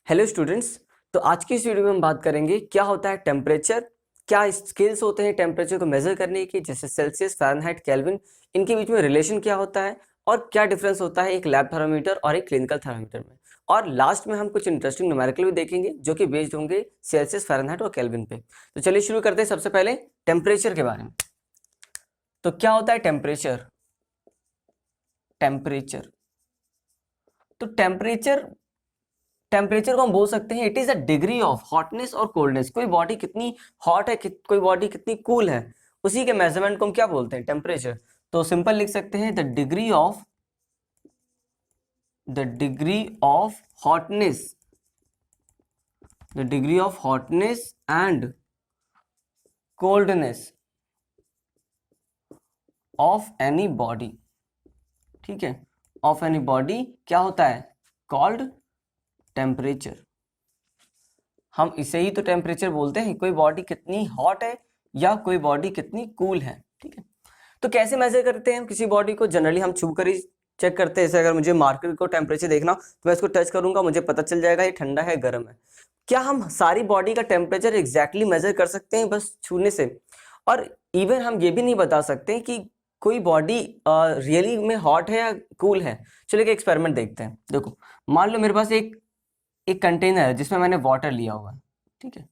Hello students. तो आज की इस वीडियो में हम बात करेंगे क्या होता है टेम्परेचर, क्या स्केल्स होते हैं टेम्परेचर को मेजर करने के, जैसे सेल्सियस, फ़ारेनहाइट, केल्विन, इनके बीच में रिलेशन क्या होता है और क्या डिफरेंस होता है एक लैब थर्मामीटर और एक क्लिनिकल थर्मामीटर में। और लास्ट में हम कुछ इंटरेस्टिंग न्यूमेरिकल भी देखेंगे जो कि बेस्ड होंगे सेल्सियस, फ़ारेनहाइट और केल्विन पे। तो चलिए शुरू करते हैं सबसे पहले टेम्परेचर के बारे में। तो क्या होता है टेम्परेचर? टेम्परेचर तो टेम्परेचर को हम बोल सकते हैं it is a degree of hotness और कोल्डनेस। कोई बॉडी कितनी हॉट है, कोई बॉडी कितनी कूल है, उसी के मेजरमेंट को हम क्या बोलते हैं? टेम्परेचर। तो सिंपल लिख सकते हैं the degree of hotness, the degree of hotness and coldness of any body. ठीक है, ऑफ एनी बॉडी क्या होता है? Called temperature. हम इसे ही तो टेम्परेचर बोलते हैं, कोई बॉडी कितनी हॉट है या कोई बॉडी कितनी कूल है। ठीक है, तो कैसे मेजर करते हैं हम किसी बॉडी को? जनरली हम छू कर ही चेक करते हैं। जैसे अगर मुझे मार्कर को टेम्परेचर देखना तो मैं इसको टच करूंगा, मुझे पता चल जाएगा ये ठंडा है गर्म है। क्या हम सारी बॉडी का टेम्परेचर एग्जैक्टली मेजर कर सकते हैं बस छूने से? और इवन हम ये भी नहीं बता सकते कि कोई बॉडी रियली में हॉट है या कूल है। चलिए एक एक्सपेरिमेंट देखते हैं। देखो, मान लो मेरे पास एक कंटेनर है जिसमें मैंने वाटर लिया हुआ है। ठीक है,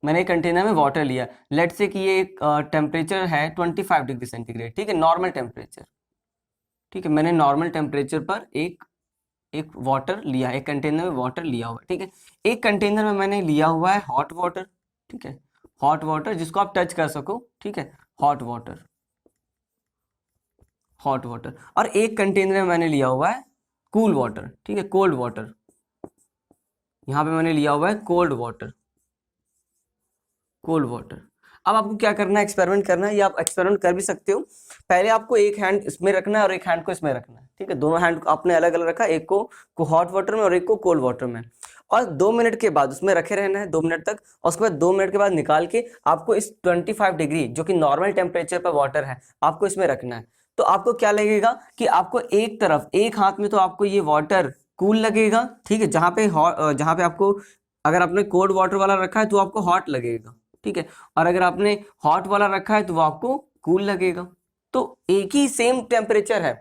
मैंने एक कंटेनर में वाटर लिया, लेट्स से कि ये टेम्परेचर है 25 डिग्री सेंटीग्रेड। ठीक है, नॉर्मल टेम्परेचर। ठीक है, मैंने नॉर्मल टेम्परेचर पर एक वाटर लिया, एक कंटेनर में वाटर लिया हुआ है। ठीक है, एक कंटेनर में मैंने लिया हुआ है हॉट वाटर। ठीक है, हॉट वाटर जिसको आप टच कर सको। ठीक है, हॉट वाटर, हॉट वाटर। और एक कंटेनर में मैंने लिया हुआ है कूल वाटर। ठीक है, कोल्ड वाटर। यहाँ पे मैंने लिया हुआ है कोल्ड वाटर, कोल्ड वाटर। अब आपको क्या करना है? एक्सपेरिमेंट करना है, या आप एक्सपेरिमेंट कर भी सकते हो। पहले आपको एक हैंड इसमें रखना है और एक हैंड को इसमें रखना है। ठीक है, दोनों हैंड आपने अलग अलग रखा, एक को हॉट वाटर में और एक को कोल्ड वाटर में। और 2 मिनट के बाद उसमें रखे रहना है 2 मिनट तक। और उसके बाद 2 मिनट के बाद निकाल के आपको इस 25 डिग्री जो कि नॉर्मल टेम्परेचर पर वाटर है आपको इसमें रखना है। तो आपको क्या लगेगा कि आपको एक तरफ, एक हाथ में तो आपको ये वाटर कूल लगेगा। ठीक है, जहाँ पे आपको, अगर आपने कोल्ड वाटर वाला रखा है तो आपको हॉट लगेगा। ठीक है, और अगर आपने हॉट वाला रखा है तो वो आपको कूल लगेगा। तो एक ही सेम टेम्परेचर है।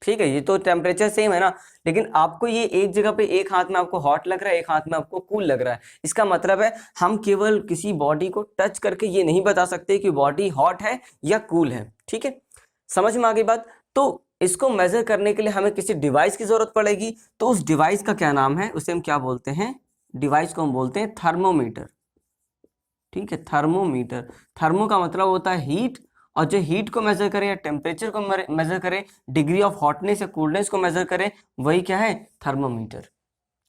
ठीक है, ये तो टेम्परेचर सेम है ना, लेकिन आपको ये एक जगह पे एक हाथ में आपको हॉट लग रहा है, एक हाथ में आपको कूल लग रहा है। इसका मतलब है हम केवल किसी बॉडी को टच करके ये नहीं बता सकते कि बॉडी हॉट है या कूल है। ठीक है, समझ में आ गई बात? तो इसको मेजर करने के लिए हमें किसी डिवाइस की जरूरत पड़ेगी। तो उस डिवाइस का क्या नाम है, उसे हम क्या बोलते हैं? डिवाइस को हम बोलते हैं थर्मोमीटर। ठीक है, थर्मोमीटर। थर्मो का मतलब होता है हीट, और जो हीट को मेजर करे या टेम्परेचर को मेजर करे, डिग्री ऑफ हॉटनेस या कूलनेस को मेजर करे, वही क्या है? थर्मोमीटर।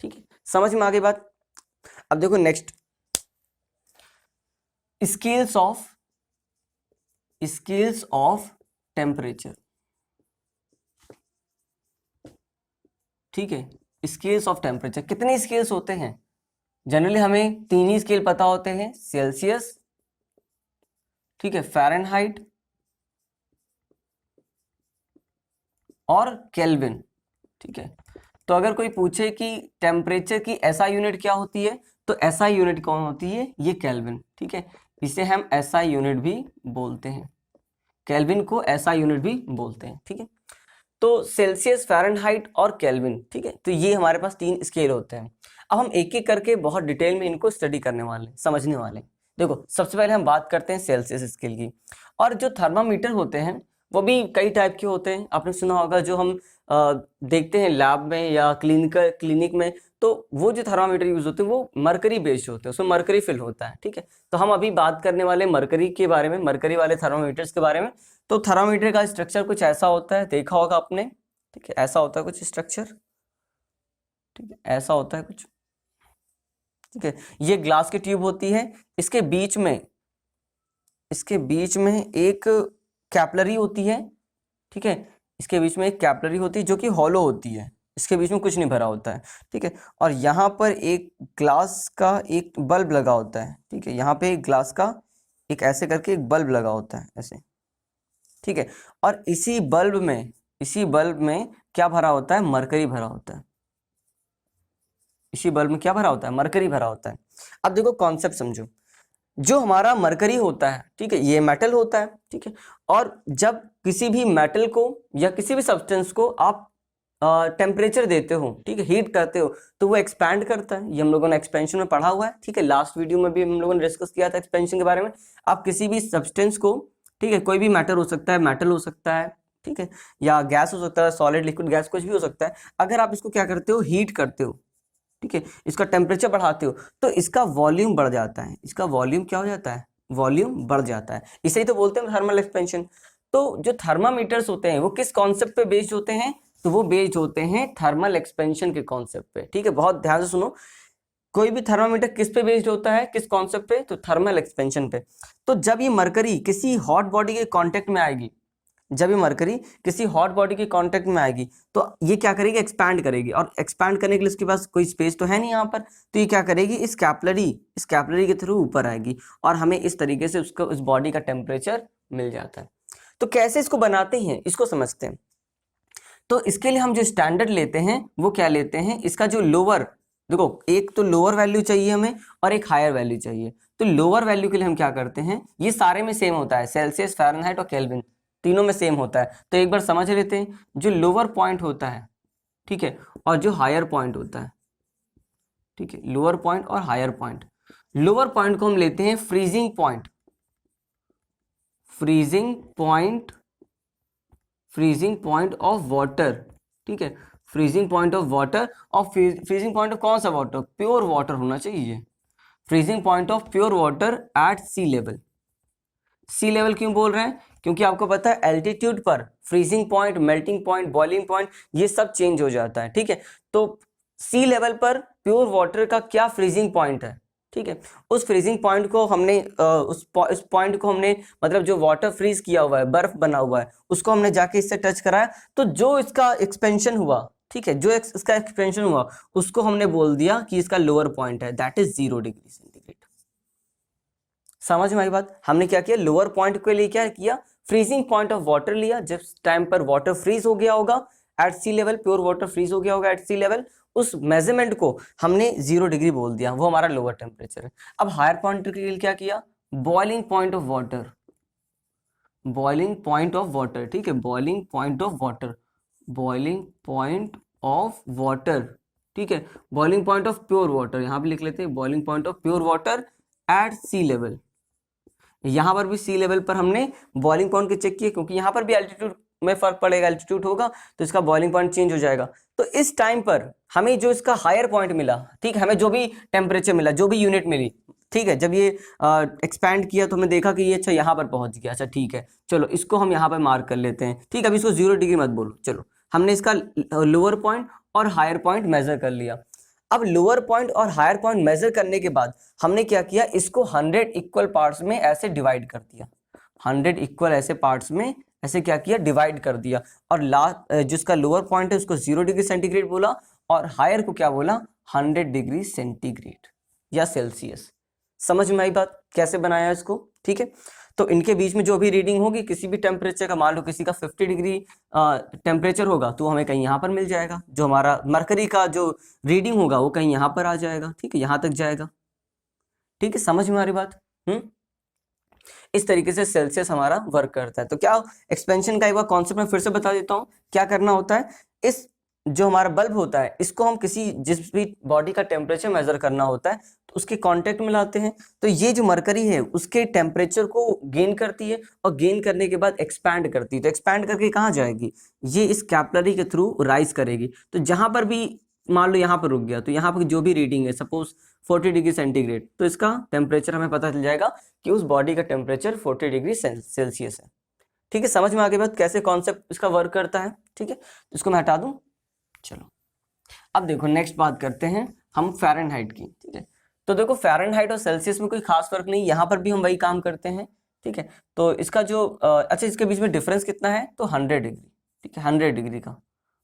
ठीक है, समझ में आ गई बात? अब देखो नेक्स्ट, स्केल्स ऑफ टेम्परेचर। ठीक है, स्केल्स ऑफ टेम्परेचर कितने स्केल्स होते हैं? जनरली हमें 3 ही स्केल पता होते हैं, सेल्सियस, ठीक है, फ़ारेनहाइट और केल्विन। ठीक है, तो अगर कोई पूछे कि टेम्परेचर की एसआई यूनिट क्या होती है, तो एसआई यूनिट कौन होती है? ये केल्विन। ठीक है, इसे हम एसआई यूनिट भी बोलते हैं, केल्विन को एसआई यूनिट भी बोलते हैं। ठीक है, तो सेल्सियस, फ़ारेनहाइट और केल्विन। ठीक है, तो ये हमारे पास 3 स्केल होते हैं। अब हम एक एक करके बहुत डिटेल में इनको स्टडी करने वाले, समझने वाले। देखो, सबसे पहले हम बात करते हैं सेल्सियस स्केल की। और जो थर्मामीटर होते हैं वो भी कई टाइप के होते हैं। आपने सुना होगा जो हम देखते हैं लैब में या क्लिनिक में, तो वो जो थर्मामीटर यूज होते हैं वो मरकरी बेस्ड होते हैं, उसमें मरकरी फिल होता है। ठीक है, तो हम अभी बात करने वाले मरकरी के बारे में, मरकरी वाले थर्मामीटर्स के बारे में। तो थर्मामीटर का स्ट्रक्चर कुछ ऐसा होता है, देखा होगा आपने। ठीक है, ऐसा होता है कुछ स्ट्रक्चर। ठीक है, ऐसा होता है कुछ। ठीक है, ये ग्लास की ट्यूब होती है, इसके बीच में एक कैपलरी होती है। ठीक है, इसके बीच में एक कैपलरी होती है जो कि हॉलो होती है, इसके बीच में कुछ नहीं भरा होता है। ठीक है, और यहाँ पर एक ग्लास का एक बल्ब लगा होता है। ठीक है, यहाँ पे एक ग्लास का एक ऐसे करके एक बल्ब लगा होता है ऐसे। ठीक है, और इसी बल्ब में क्या भरा होता है? मरकरी भरा होता है। इसी बल्ब में क्या भरा होता है, मरकरी भरा होता है। अब देखो कॉन्सेप्ट समझो, जो हमारा मरकरी होता है, ठीक है, ये मेटल होता है, ठीक है, और जब किसी भी मेटल को या किसी भी सब्सटेंस को आप टेम्परेचर देते हो, ठीक है, हीट करते हो, तो वो एक्सपैंड करता है। ये हम लोगों ने एक्सपेंशन में पढ़ा हुआ है, ठीक है, लास्ट वीडियो में भी हम लोगों ने डिस्कस किया था एक्सपेंशन के बारे में। आप किसी भी सब्सटेंस को, ठीक है, कोई भी मैटर हो सकता है, मेटल हो सकता है, ठीक है, या गैस हो सकता है, सॉलिड लिक्विड गैस कुछ भी हो सकता है, अगर आप इसको क्या करते हो, हीट करते हो, ठीक है, इसका टेम्परेचर बढ़ाते हो, तो इसका वॉल्यूम बढ़ जाता है। इसका वॉल्यूम क्या हो जाता है, वॉल्यूम बढ़ जाता है। इसे ही तो बोलते हैं थर्मल एक्सपेंशन। तो जो थर्मामीटर्स होते हैं वो किस कॉन्सेप्ट पे बेस्ड होते हैं, तो वो बेस्ड होते हैं थर्मल एक्सपेंशन के कॉन्सेप्ट पे, ठीक है, बहुत ध्यान से सुनो। कोई भी थर्मामीटर किस पे बेस्ड होता है, किस कॉन्सेप्ट पे, तो थर्मल एक्सपेंशन पे। तो जब ये मरकरी किसी हॉट बॉडी के कांटेक्ट में आएगी, जब ये मरकरी किसी हॉट बॉडी के कांटेक्ट में आएगी, तो ये क्या करेगी, एक्सपैंड करेगी, और एक्सपैंड करने के लिए इसके पास कोई स्पेस तो है नहीं यहाँ पर, तो ये क्या करेगी, इस कैपिलरी के थ्रू ऊपर आएगी, और हमें इस तरीके से उसको, उस बॉडी का टेम्परेचर मिल जाता है। तो कैसे इसको बनाते हैं, इसको समझते हैं। तो इसके लिए हम जो स्टैंडर्ड लेते हैं वो क्या लेते हैं, इसका जो लोअर, देखो एक तो लोअर वैल्यू चाहिए हमें और एक हायर वैल्यू चाहिए। तो लोअर वैल्यू के लिए हम क्या करते हैं, ये सारे में सेम होता है, सेल्सियस, फ़ारेनहाइट और केल्विन, तीनों में सेम होता है। तो एक बार समझ लेते हैं, जो लोअर पॉइंट होता है, ठीक है, और जो हायर पॉइंट होता है, ठीक है, लोअर पॉइंट और हायर पॉइंट। लोअर पॉइंट को हम लेते हैं freezing point, freezing point, freezing point of water, ठीक है, फ्रीजिंग पॉइंट ऑफ वाटर। और फ्रीजिंग पॉइंट ऑफ कौन सा वाटर, प्योर वाटर होना चाहिए। Freezing point of pure water at sea level. Sea level क्यों बोल रहे हैं, क्योंकि आपको पता है एल्टीट्यूड पर freezing point, melting point, boiling point, ये सब चेंज हो जाता है, ठीक है। तो सी लेवल पर प्योर वाटर का क्या फ्रीजिंग पॉइंट है, ठीक है, उस फ्रीजिंग पॉइंट को हमने उस पॉइंट को हमने, मतलब जो वाटर फ्रीज किया हुआ है, बर्फ बना हुआ है, उसको हमने जाके इससे टच कराया, तो जो इसका एक्सपेंशन हुआ, ठीक है, जो इसका एक्सपेंशन हुआ, उसको हमने बोल दिया कि इसका लोअर पॉइंट है, दैट इज 0 डिग्री सेंटीग्रेड। समझ में आई बात। हमने क्या किया, लोअर पॉइंट के लिए क्या किया, फ्रीजिंग पॉइंट ऑफ वाटर लिया, जब टाइम पर वाटर फ्रीज हो गया होगा eight sea level, pure water freeze हो गया होगा एट सी लेवल, उस मेजरमेंट को हमने 0 डिग्री बोल दिया, वो हमारा लोअर टेम्परेचर है। अब हायर पॉइंट के लिए क्या किया, boiling point of water, boiling point of water, ठीक है, boiling point of water, boiling point of water, ठीक है, boiling point of pure water, यहां पे लिख लेते हैं boiling point of pure water at sea level. यहां पर भी सी लेवल पर हमने बॉइलिंग पॉइंट के चेक किए, क्योंकि यहां पर भी एल्टीट्यूड में फर्क पड़ेगा, एल्टीट्यूड होगा तो इसका बॉइलिंग पॉइंट चेंज हो जाएगा। तो इस टाइम पर हमें जो इसका हायर पॉइंट मिला, ठीक है, हमें जो भी टेम्परेचर मिला, जो भी यूनिट मिली, ठीक है, जब ये एक्सपैंड किया तो हमने देखा कि ये अच्छा यहाँ पर पहुंच गया, अच्छा ठीक है, चलो इसको हम यहाँ पर मार्क कर लेते हैं, ठीक है, अभी इसको 0 डिग्री मत बोलो, चलो हमने इसका लोअर पॉइंट और हायर पॉइंट मेजर कर लिया। अब लोअर पॉइंट और हायर पॉइंट मेजर करने के बाद हमने क्या किया, इसको 100 इक्वल पार्ट्स में ऐसे डिवाइड कर दिया, 100 इक्वल ऐसे पार्ट्स में ऐसे क्या किया, डिवाइड कर दिया, और लास्ट जिसका लोअर पॉइंट है उसको 0 डिग्री सेंटीग्रेड बोला, और हायर को क्या बोला, 100 डिग्री सेंटीग्रेड या सेल्सियस। समझ में आई बात, कैसे बनाया इसको, ठीक है। तो इनके बीच में जो भी रीडिंग होगी किसी भी टेम्परेचर का, मान लो किसी का 50 डिग्री टेम्परेचर होगा तो हमें कहीं यहाँ पर मिल जाएगा, जो हमारा मरकरी का जो रीडिंग होगा वो कहीं यहाँ पर आ जाएगा, ठीक है, यहाँ तक जाएगा, ठीक है, समझ में आ रही बात। इस तरीके से सेल्सियस हमारा वर्क करता है। तो क्या एक्सपेंशन का एक बार कॉन्सेप्ट मैं फिर से बता देता हूँ, क्या करना होता है, इस जो हमारा बल्ब होता है इसको हम किसी, जिस भी बॉडी का टेम्परेचर मेजर करना होता है तो उसके कांटेक्ट में लाते हैं, तो ये जो मरकरी है उसके टेम्परेचर को गेन करती है, और गेन करने के बाद एक्सपैंड करती है, तो एक्सपैंड करके कहाँ जाएगी, ये इस कैपिलरी के थ्रू राइज करेगी। तो जहां पर भी मान लो यहाँ पर रुक गया, तो यहाँ पर जो भी रीडिंग है सपोज 40 डिग्री सेंटीग्रेड, तो इसका टेम्परेचर हमें पता चल जाएगा कि उस बॉडी का टेम्परेचर 40 डिग्री सेल्सियस है, ठीक है। समझ में आगे बात, कैसे कॉन्सेप्ट इसका वर्क करता है, ठीक है। इसको मैं हटा दूं, चलो अब देखो नेक्स्ट बात करते हैं हम फ़ारेनहाइट की, ठीक है। तो देखो फ़ारेनहाइट और सेल्सियस में कोई खास फर्क नहीं, यहाँ पर भी हम वही काम करते हैं, ठीक है। तो इसका जो अच्छा इसके बीच में डिफरेंस कितना है, तो 100 डिग्री, ठीक है, 100 डिग्री का,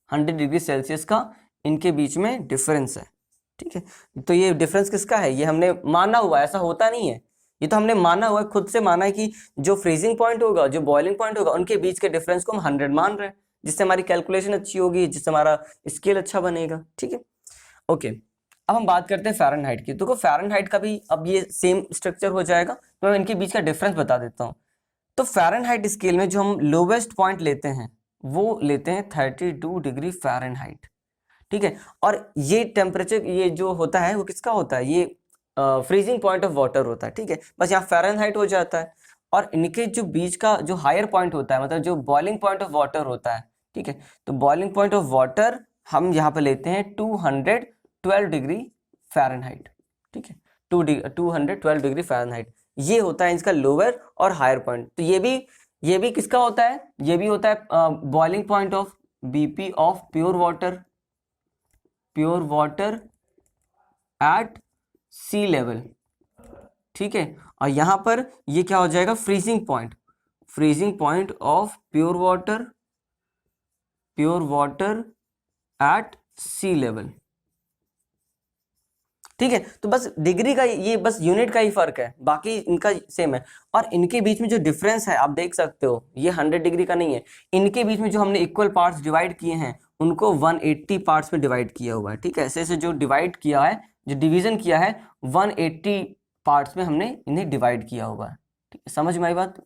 100 डिग्री सेल्सियस का इनके बीच में डिफरेंस है, ठीक है। तो ये डिफरेंस किसका है, ये हमने माना हुआ है, ऐसा होता नहीं है, ये तो हमने माना हुआ है, खुद से माना है कि जो फ्रीजिंग पॉइंट होगा, जो बॉइलिंग पॉइंट होगा, उनके बीच के डिफरेंस को हम 100 मान रहे हैं, जिससे हमारी कैलकुलेशन अच्छी होगी, जिससे हमारा स्केल अच्छा बनेगा, ठीक है। ओके, अब हम बात करते हैं फ़ारेनहाइट की। देखो फ़ारेनहाइट का भी अब ये सेम स्ट्रक्चर हो जाएगा, तो मैं इनके बीच का डिफरेंस बता देता हूँ। तो फ़ारेनहाइट स्केल में जो हम लोवेस्ट पॉइंट लेते हैं वो लेते हैं 32 डिग्री फ़ारेनहाइट, ठीक है। और ये टेम्परेचर ये जो होता है वो किसका होता है, ये फ्रीजिंग पॉइंट ऑफ वाटर होता है, ठीक है। बस यहाँ फ़ारेनहाइट हो जाता है। और इनके जो बीच का जो हायर पॉइंट होता है, मतलब जो बॉइलिंग पॉइंट ऑफ वाटर होता है, ठीक है, तो बॉइलिंग पॉइंट ऑफ वाटर हम यहाँ पे लेते हैं 212 डिग्री फ़ारेनहाइट, ठीक है, 212 डिग्री फ़ारेनहाइट। ये होता है इसका लोअर और हायर पॉइंट। तो ये भी किसका होता है, ये भी होता है boiling point of BP of pure water at sea level, ठीक है। और यहां पर ये क्या हो जाएगा, freezing point of pure water at sea level, ठीक है। तो बस डिग्री का ये बस यूनिट का ही फर्क है, बाकी इनका सेम है। और इनके बीच में जो डिफरेंस है आप देख सकते हो, ये 100 डिग्री का नहीं है। इनके बीच में जो हमने इक्वल पार्ट्स डिवाइड किए हैं उनको 180 पार्ट्स में डिवाइड किया हुआ है, ठीक है। ऐसे ऐसे जो डिवाइड किया है, जो डिवीजन किया है 180 पार्ट्स में हमने इन्हें डिवाइड किया हुआ है, ठीक है। समझ में आई बात।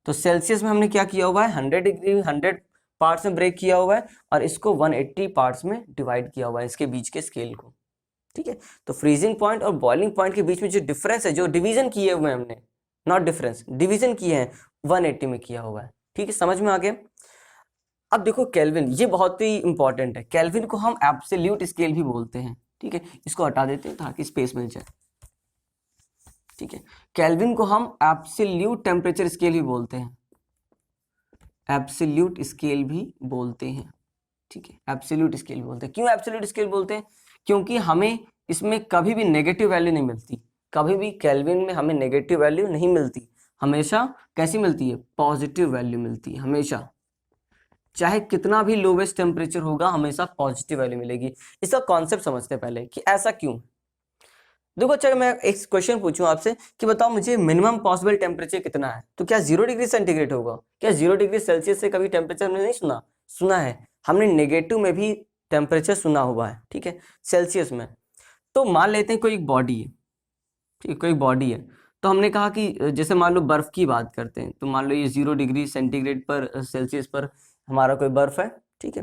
तो सेल्सियस में हमने क्या किया हुआ है, 100 डिग्री 100 पार्ट्स में ब्रेक किया हुआ है और इसको 180 पार्ट्स में डिवाइड किया हुआ है, इसके बीच के स्केल को, ठीक है। तो फ्रीजिंग पॉइंट और बॉइलिंग पॉइंट के बीच में जो डिफरेंस है, जो डिवीजन किए हुए हैं हमने, नॉट डिफरेंस, डिवीजन किए हैं 180 में किया हुआ है, ठीक है। समझ में आ गया। अब देखो केल्विन, ये बहुत ही इंपॉर्टेंट है। केल्विन को हम एब्सोल्यूट स्केल भी बोलते हैं, ठीक है। इसको हटा देते हैं ताकि स्पेस मिल जाए, ठीक है। केल्विन को हम एब्सोल्यूट टेम्परेचर स्केल भी बोलते हैं, एब्सोल्यूट स्केल भी बोलते हैं, ठीक है। एब्सोल्यूट स्केल बोलते हैं। क्यों एब्सोल्यूट स्केल बोलते हैं, क्योंकि हमें इसमें कभी भी नेगेटिव वैल्यू नहीं मिलती, कभी भी केल्विन में हमें नेगेटिव वैल्यू नहीं मिलती, हमेशा कैसी मिलती है, पॉजिटिव वैल्यू मिलती है हमेशा। चाहे कितना भी लोवेस्ट टेम्परेचर होगा हमेशा पॉजिटिव वैल्यू मिलेगी। इसका कॉन्सेप्ट समझते हैं पहले कि ऐसा क्यों। देखो अच्छा, मैं एक क्वेश्चन पूछूं आपसे कि बताओ मुझे मिनिमम पॉसिबल टेम्परेचर कितना है, तो क्या 0 डिग्री सेंटीग्रेड होगा? क्या 0 डिग्री सेल्सियस से कभी टेम्परेचर हमने नहीं सुना? सुना है, हमने नेगेटिव में भी टेम्परेचर सुना हुआ है, ठीक है, सेल्सियस में। तो मान लेते हैं कोई एक बॉडी है, ठीक है, कोई बॉडी है। तो हमने कहा कि जैसे मान लो बर्फ की बात करते हैं, तो मान लो ये 0 डिग्री सेंटीग्रेड पर सेल्सियस पर हमारा कोई बर्फ है, ठीक है।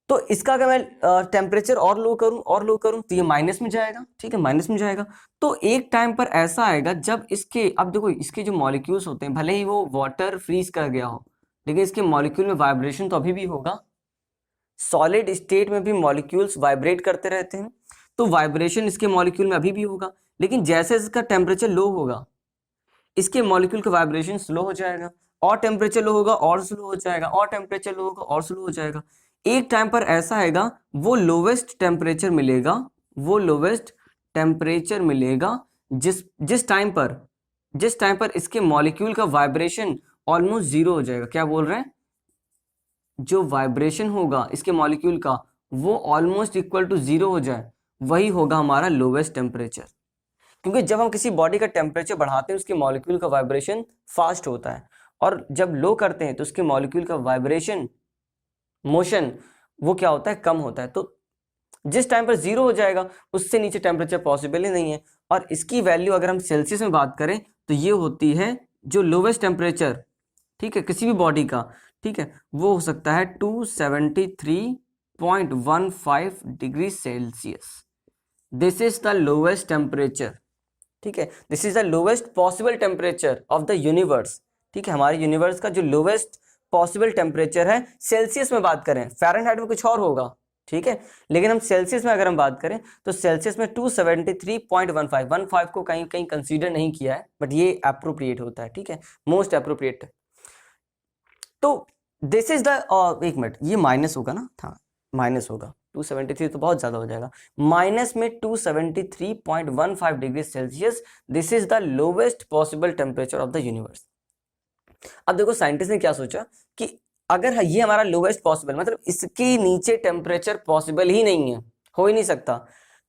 तो इसका अगर मैं टेम्परेचर और लो करूं तो ये माइनस में जाएगा, ठीक है, माइनस में जाएगा। तो एक टाइम पर ऐसा आएगा जब इसके, अब देखो इसके जो मॉलिक्यूल्स होते हैं, भले ही वो वाटर फ्रीज कर गया हो, लेकिन इसके मॉलिक्यूल में वाइब्रेशन तो अभी भी होगा। सॉलिड स्टेट में भी मॉलिक्यूल्स वाइब्रेट करते रहते हैं, तो वाइब्रेशन इसके मॉलिक्यूल में अभी भी होगा। लेकिन जैसे इसका टेम्परेचर लो होगा, इसके मॉलिक्यूल का वाइब्रेशन स्लो हो जाएगा, और टेम्परेचर लो होगा और स्लो हो जाएगा, और टेम्परेचर लो होगा और स्लो हो जाएगा। एक टाइम पर ऐसा आएगा वो लोवेस्ट टेम्परेचर मिलेगा, जिस टाइम पर इसके मॉलिक्यूल का वाइब्रेशन ऑलमोस्ट जीरो हो जाएगा। क्या बोल रहे हैं, जो वाइब्रेशन होगा इसके मॉलिक्यूल का वो ऑलमोस्ट इक्वल टू जीरो हो जाए, वही होगा हमारा लोवेस्ट टेम्परेचर। क्योंकि जब हम किसी बॉडी का टेम्परेचर बढ़ाते हैं उसके मॉलिक्यूल का वाइब्रेशन फास्ट होता है, और जब लो करते हैं तो उसके मॉलिक्यूल का वाइब्रेशन मोशन वो क्या होता है, कम होता है। तो जिस टाइम पर जीरो हो जाएगा उससे नीचे टेम्परेचर पॉसिबल ही नहीं है। और इसकी वैल्यू अगर हम सेल्सियस में बात करें तो ये होती है जो लोवेस्ट टेम्परेचर, ठीक है, किसी भी बॉडी का, ठीक है, वो हो सकता है 273.15 degree Celsius. This is the lowest temperature, ठीक है, this is the lowest possible temperature of the universe, ठीक है। हमारे यूनिवर्स का जो लोवेस्ट पॉसिबल टेम्परेचर है, सेल्सियस में बात करें, फ़ारेनहाइट में कुछ और होगा, ठीक है, लेकिन हम सेल्सियस में अगर हम बात करें तो सेल्सियस में 273.15 को कहीं कहीं कंसीडर नहीं किया है, बट ये अप्रोप्रिएट होता है, ठीक है, मोस्ट अप्रोप्रिएट। तो दिस इज द, एक मिनट, ये माइनस होगा ना, हाँ माइनस होगा, 273 तो बहुत ज्यादा हो जाएगा, माइनस में 273.15 degree Celsius, this is the lowest possible temperature of the universe. अब देखो साइंटिस्ट ने क्या सोचा कि अगर ये हमारा लोवेस्ट पॉसिबल, मतलब इसके नीचे टेम्परेचर पॉसिबल ही नहीं है, हो ही नहीं सकता,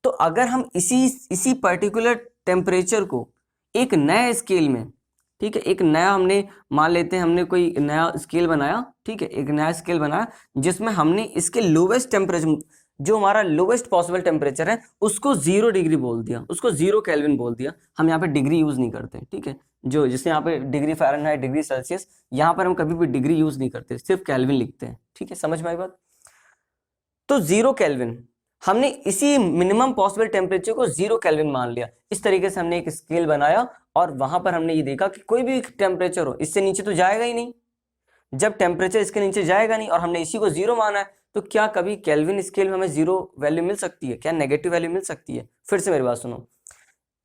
तो अगर हम इसी पर्टिकुलर टेम्परेचर को एक नए स्केल में, ठीक है, एक नया हमने मान लेते हैं, हमने कोई नया स्केल बनाया, ठीक है, एक नया स्केल बनाया जिसमें हमने इसके लोवेस्ट टेम्परेचर, जो हमारा लोवेस्ट पॉसिबल टेम्परेचर है उसको 0 डिग्री बोल दिया, उसको 0 केल्विन बोल दिया। हम यहाँ पे डिग्री यूज नहीं करते, ठीक है, जो जिससे यहाँ पे डिग्री फ़ारेनहाइट, डिग्री सेल्सियस, यहाँ पर हम कभी भी डिग्री यूज नहीं करते, सिर्फ केल्विन लिखते हैं, ठीक है, समझ में आई बात। तो 0 केल्विन, हमने इसी मिनिमम पॉसिबल टेम्परेचर को 0 केल्विन मान लिया। इस तरीके से हमने एक स्केल बनाया और वहां पर हमने ये देखा कि कोई भी टेम्परेचर हो इससे नीचे तो जाएगा ही नहीं। जब टेम्परेचर इसके नीचे जाएगा नहीं और हमने इसी को 0 माना है, तो क्या कभी केल्विन स्केल में हमें 0 वैल्यू मिल सकती है? क्या नेगेटिव वैल्यू मिल सकती है? फिर से मेरी बात सुनो,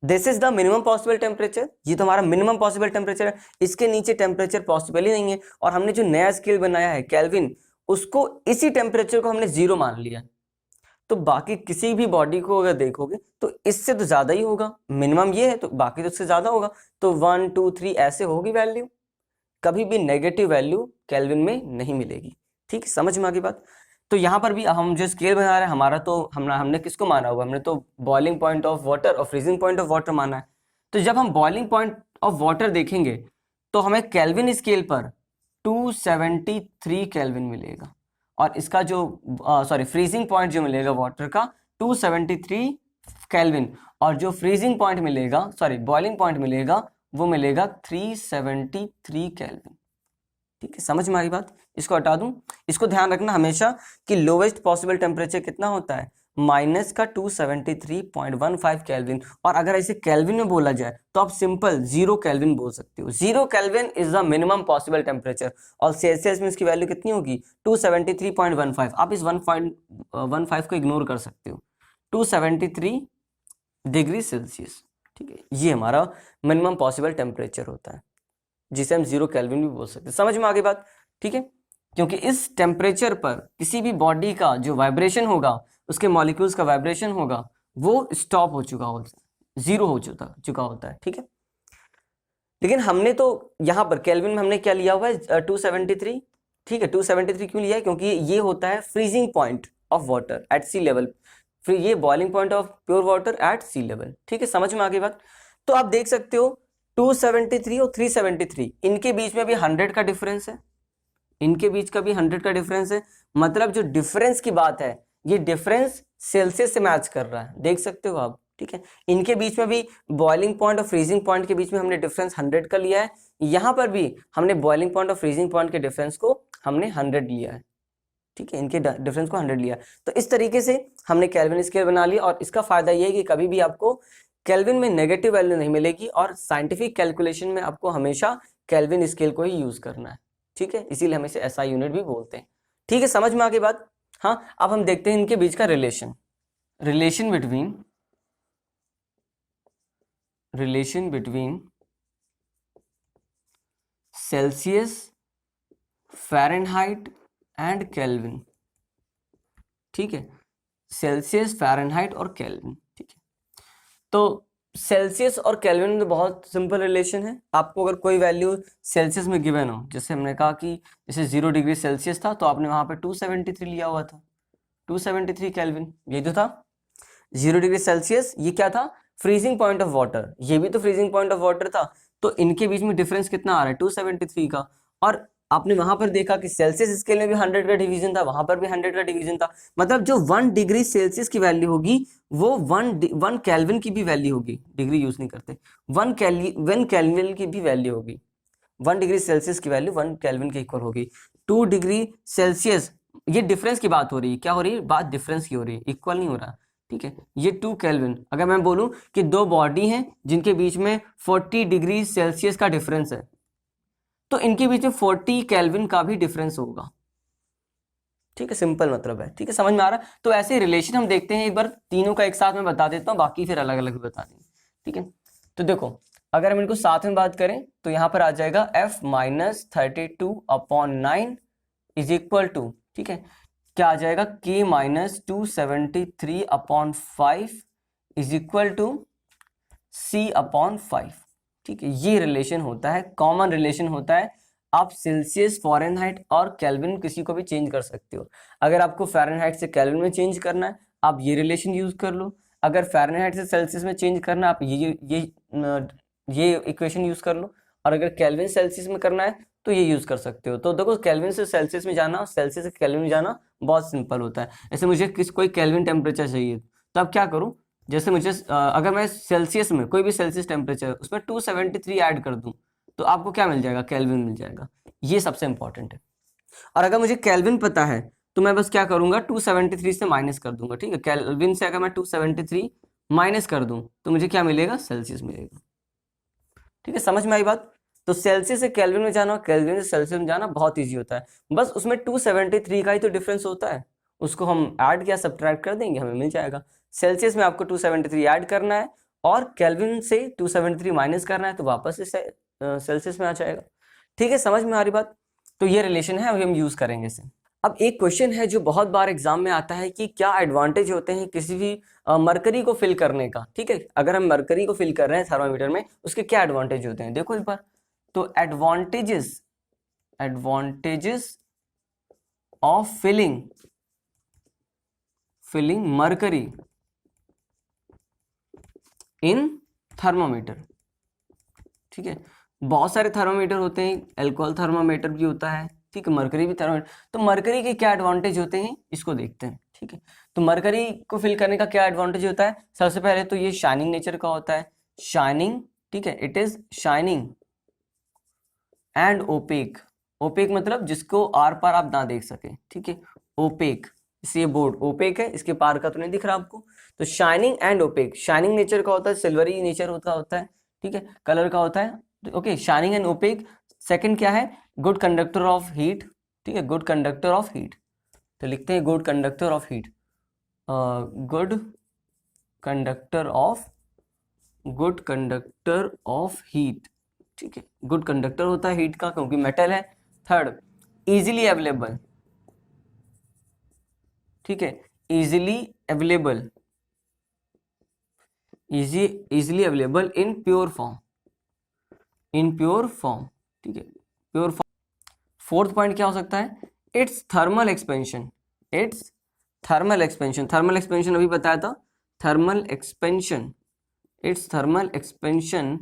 this is the minimum possible temperature, ये तो हमारा मिनिमम पॉसिबल टेम्परेचर है, इसके नीचे टेम्परेचर पॉसिबल ही नहीं है। और हमने जो नया स्केल बनाया है केल्विन, उसको इसी टेम्परेचर को हमने 0 मान लिया। तो बाकी किसी भी बॉडी को अगर देखोगे तो इससे तो ज्यादा ही होगा, मिनिमम ये है तो बाकी तो इससे ज्यादा होगा। तो 1 2 3 ऐसे होगी वैल्यू, कभी भी नेगेटिव वैल्यू केल्विन में नहीं मिलेगी, ठीक है, समझ में आ गई बात। तो यहाँ पर भी हम जो स्केल बना रहे हैं हमारा, तो हमने किसको माना हुआ? हमने तो बॉइलिंग पॉइंट ऑफ वाटर और फ्रीजिंग पॉइंट ऑफ वाटर माना है। तो जब हम बॉइलिंग पॉइंट ऑफ वाटर देखेंगे तो हमें केल्विन स्केल पर 273 केल्विन मिलेगा, और इसका जो फ्रीजिंग पॉइंट जो मिलेगा वाटर का 273 केल्विन, और जो फ्रीजिंग पॉइंट मिलेगा, बॉइलिंग पॉइंट मिलेगा, वो मिलेगा 373 केल्विन, ठीक है, समझ में आ गई बात। इसको हटा दूं, इसको ध्यान रखना हमेशा कि लोवेस्ट पॉसिबल टेम्परेचर कितना होता है, माइनस का 273.15 केल्विन। और अगर ऐसे केल्विन में बोला जाए तो आप सिंपल 0 केल्विन बोल सकते हो। 0 kelvin is the minimum possible temperature, और सेल्सियस में इसकी वैल्यू कितनी होगी? 273.15। आप इस 1.15 को इग्नोर कर सकते हो, 273 डिग्री सेल्सियस, ठीक है, ये हमारा मिनिमम पॉसिबल टेम्परेचर होता है, जिसे हम 0 केल्विन भी बोल सकते हैं। समझ में आ गई बात, ठीक है, क्योंकि इस टेम्परेचर पर किसी भी बॉडी का जो वाइब्रेशन होगा, उसके मॉलिक्यूल्स का वाइब्रेशन होगा, वो स्टॉप हो चुका होता है, 0 हो चुका होता है, ठीक है। लेकिन हमने तो यहाँ पर केल्विन में हमने क्या लिया हुआ है? 273, ठीक है। 273 क्यों लिया है? क्योंकि ये होता है freezing point of water at sea level, फिर ये boiling point of pure water at sea level, ठीक है, समझ में आ गई बात। तो आप देख सकते हो 273 और 373, इनके बीच में भी 100 का डिफरेंस है, इनके बीच का भी 100 का डिफरेंस है। मतलब जो डिफरेंस की बात है, ये डिफरेंस सेल्सियस से मैच कर रहा है, देख सकते हो आप, ठीक है। इनके बीच में भी बॉइलिंग पॉइंट और फ्रीजिंग पॉइंट के बीच में हमने डिफरेंस 100 का लिया है। यहाँ पर भी हमने बॉइलिंग पॉइंट और फ्रीजिंग पॉइंट के डिफरेंस को हमने 100 लिया है, ठीक है, इनके डिफरेंस को 100 लिया। तो इस तरीके से हमने केल्विन स्केल बना लिया, और इसका फायदा ये है कि कभी भी आपको केल्विन में नेगेटिव वैल्यू नहीं मिलेगी, और साइंटिफिक कैलकुलेशन में आपको हमेशा केल्विन स्केल को ही यूज करना है, ठीक है, इसीलिए हम इसे एसआई यूनिट भी बोलते हैं, ठीक है, समझ में आ गई बात। हाँ, अब हम देखते हैं इनके बीच का relation between Celsius, Fahrenheit and kelvin, ठीक है, सेल्सियस, फ़ारेनहाइट और केल्विन, ठीक है। तो सेल्सियस और केल्विन में तो बहुत सिंपल रिलेशन है। आपको अगर कोई वैल्यू सेल्सियस में गिवन हो, जैसे हमने कहा कि जैसे 0 डिग्री सेल्सियस था, तो आपने वहां पे 273 लिया हुआ था, 273 केल्विन, ये जो था 0 डिग्री सेल्सियस, ये क्या था? फ्रीजिंग पॉइंट ऑफ वाटर, ये भी तो फ्रीजिंग पॉइंट ऑफ वाटर था। तो इनके बीच में डिफरेंस कितना आ रहा है? 273 का। और आपने वहां पर देखा कि सेल्सियस स्केल में भी 100 का डिवीजन था, वहां पर भी 100 का डिवीजन था। मतलब जो 1 डिग्री सेल्सियस की वैल्यू होगी, वो 1 केल्विन की भी वैल्यू होगी, डिग्री यूज नहीं करते, 1 केल्विन की भी वैल्यू होगी। 1 डिग्री सेल्सियस की वैल्यू 1 केल्विन के इक्वल होगी। 2 डिग्री सेल्सियस, ये डिफरेंस की बात हो रही है, क्या हो रही है? बात डिफरेंस की हो रही है, इक्वल नहीं हो रहा, ठीक है। ये 2 केल्विन, अगर मैं बोलूं कि दो बॉडी हैं जिनके बीच में 40 डिग्री सेल्सियस का डिफरेंस है, तो इनके बीच में 40 केल्विन का भी डिफरेंस होगा, ठीक है, सिंपल मतलब है, ठीक है, समझ में आ रहा है। तो ऐसे रिलेशन हम देखते हैं, एक बार तीनों का एक साथ में बता देता हूँ, बाकी फिर अलग अलग बता देंगे, ठीक है। तो देखो, अगर हम इनको साथ में बात करें तो यहाँ पर आ जाएगा f minus 32/9 is equal to, ठीक है, क्या आ जाएगा? k minus 273/5 is equal to c/5, ठीक है। ये रिलेशन होता है, कॉमन रिलेशन होता है। आप सेल्सियस, फ़ारेनहाइट और केल्विन किसी को भी चेंज कर सकते हो। अगर आपको फ़ारेनहाइट से केल्विन में चेंज करना है, आप ये रिलेशन यूज कर लो। अगर फ़ारेनहाइट से सेल्सियस में चेंज करना है, आप ये इक्वेशन यूज कर लो। और अगर केल्विन सेल्सियस में करना है तो ये यूज कर सकते हो। तो देखो, केल्विन से सेल्सियस में जाना, सेल्सियस से केल्विन में जाना बहुत सिंपल होता है। जैसे मुझे कोई केल्विन टेम्परेचर चाहिए तो अब क्या करूँ, जैसे मुझे अगर मैं सेल्सियस में कोई भी सेल्सियस टेम्परेचर उसमें 273 ऐड कर दूं तो आपको क्या मिल जाएगा, केल्विन मिल जाएगा। ये सबसे इंपॉर्टेंट है। और अगर मुझे केल्विन पता है तो मैं बस क्या करूंगा, 273 से माइनस कर दूंगा। ठीक है, केल्विन से अगर मैं 273 माइनस कर दूं तो मुझे क्या मिलेगा, सेल्सियस मिलेगा। ठीक है, समझ में आई बात। तो सेल्सियस से केल्विन में जाना, केल्विन से सेल्सियस में जाना बहुत ईजी होता है। बस उसमें 273 का ही तो डिफरेंस होता है, उसको हम ऐड या सब्ट्रैक्ट कर देंगे, हमें मिल जाएगा। सेल्सियस में आपको 273 ऐड करना है और केल्विन से 273 माइनस करना है, तो वापस से सेल्सियस में आ जाएगा। ठीक है, समझ में आ रही बात। तो ये रिलेशन है, अभी हम यूज करेंगे इसे। अब एक क्वेश्चन है जो बहुत बार एग्जाम में आता है कि क्या एडवांटेज होते हैं किसी भी मरकरी को फिल करने का। ठीक है, अगर हम मरकरी को फिल कर रहे हैं थर्मामीटर में, उसके क्या एडवांटेज होते हैं, देखो एक बार। तो advantages of filling mercury in thermometer. ठीक है, बहुत सारे थर्मामीटर होते हैं, अल्कोहल थर्मामीटर भी होता है, ठीक है, मरकरी भी थर्मामीटर। तो मरकरी के क्या एडवांटेज होते हैं इसको देखते हैं। ठीक है, तो मरकरी को फिल करने का क्या एडवांटेज होता है, सबसे पहले तो ये शाइनिंग नेचर का होता है, शाइनिंग। ठीक है, it is shining and opaque. Opaque मतलब जिसको आर पार आप ना देख सके। ठीक है, ओपेक, ये बोर्ड ओपेक है, इसके पार का तो नहीं दिख रहा आपको। तो shining and opaque, shining nature का होता है, सिल्वरी नेचर होता है। ठीक है, कलर का होता है। Okay, shining and opaque. Second क्या है, गुड कंडक्टर ऑफ हीट। ठीक है, गुड कंडक्टर ऑफ हीट, तो लिखते हैं good conductor of heat. Good conductor of heat. ठीक है, गुड कंडक्टर होता है हीट का क्योंकि मेटल है। Third, easily available. ठीक है, easily available in pure form, ठीक है, प्योर फॉर्म। फोर्थ पॉइंट क्या हो सकता है, it's thermal expansion. Thermal expansion अभी बताया था, thermal expansion. It's thermal expansion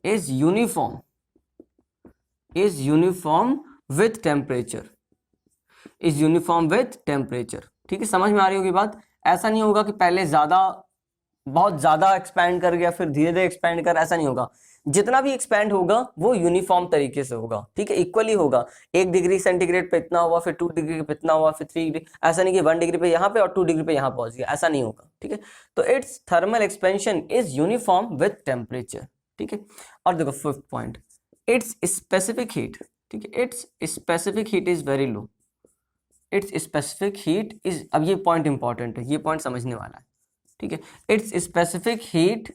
is uniform with temperature. ठीक है, समझ में आ रही होगी बात। ऐसा नहीं होगा कि पहले बहुत ज्यादा एक्सपैंड कर गया फिर धीरे धीरे एक्सपैंड कर, ऐसा नहीं होगा। जितना भी एक्सपैंड होगा वो यूनिफॉर्म तरीके से होगा। ठीक है, इक्वली होगा। 1 डिग्री सेंटीग्रेड पे इतना हुआ, फिर 2 डिग्री पे इतना हुआ, फिर 3 डिग्री, ऐसा नहीं कि 1 डिग्री पे यहाँ पे और 2 डिग्री पे यहाँ पहुंच गया, ऐसा नहीं होगा। ठीक है, तो it's thermal expansion is uniform with temperature. ठीक है, और देखो fifth point, it's specific heat. ठीक है, it's specific heat is very low. It's specific heat is, अब ये पॉइंट इंपॉर्टेंट है, ये पॉइंट समझने वाला है। ठीक है, it's specific heat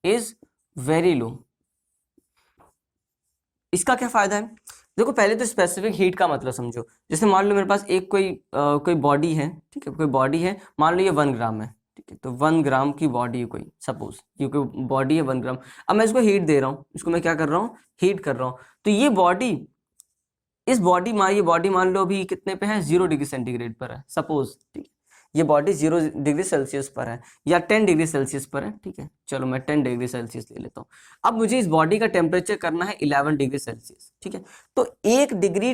is very low. इसका क्या फायदा है, देखो पहले तो स्पेसिफिक हीट का मतलब समझो। जैसे मान लो मेरे पास एक कोई बॉडी है। ठीक है, कोई बॉडी है, मान लो ये 1 ग्राम है। ठीक है, तो 1 ग्राम की बॉडी है कोई, सपोज ये कोई बॉडी है 1 ग्राम। अब मैं इसको हीट दे रहा हूँ, इसको मैं क्या कर रहा हूँ, हीट कर रहा हूँ। तो ये बॉडी मान लो अभी कितने पे है, 0 डिग्री सेंटीग्रेड पर है सपोज। ठीक है, ये बॉडी 0 डिग्री सेल्सियस पर है या 10 डिग्री सेल्सियस पर है। ठीक है, चलो मैं 10 डिग्री सेल्सियस ले लेता हूँ। अब मुझे इस बॉडी का टेम्परेचर करना है 11 डिग्री सेल्सियस। ठीक है, तो 1 डिग्री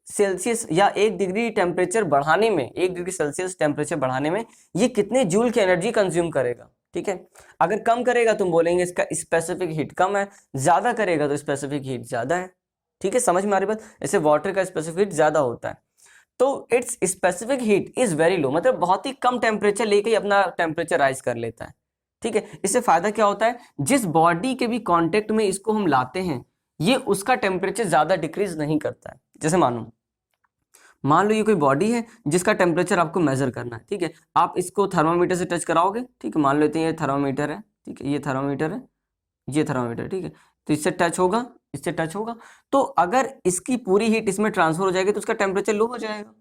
सेल्सियस या 1 डिग्री टेम्परेचर बढ़ाने में, 1 डिग्री सेल्सियस टेम्परेचर बढ़ाने में ये कितने जूल की एनर्जी कंज्यूम करेगा। ठीक है, अगर कम करेगा तुम बोलेंगे इसका स्पेसिफिक हीट कम है, ज्यादा करेगा तो स्पेसिफिक हीट ज्यादा है। ठीक है, समझ में आ रही बात। ऐसे वाटर का स्पेसिफिक हीट ज्यादा होता है। तो it's specific heat is very low, मतलब बहुत ही कम टेम्परेचर लेके ही अपना टेम्परेचर राइज कर लेता है। ठीक है, इससे फायदा क्या होता है, जिस बॉडी के भी कांटेक्ट में इसको हम लाते हैं ये उसका टेम्परेचर ज्यादा डिक्रीज नहीं करता है। जैसे मान लो ये कोई बॉडी है जिसका टेम्परेचर आपको मेजर करना है। ठीक है, आप इसको थर्मामीटर से टच कराओगे। ठीक है, मान लेते हैं ये थर्मामीटर है। ठीक है, ये थर्मामीटर है, ये थर्मामीटर। ठीक है, तो इससे टच होगा, तो अगर इसकी पूरी हीट इसमें ट्रांसफर हो जाएगी तो उसका टेम्परेचर लो हो जाएगा।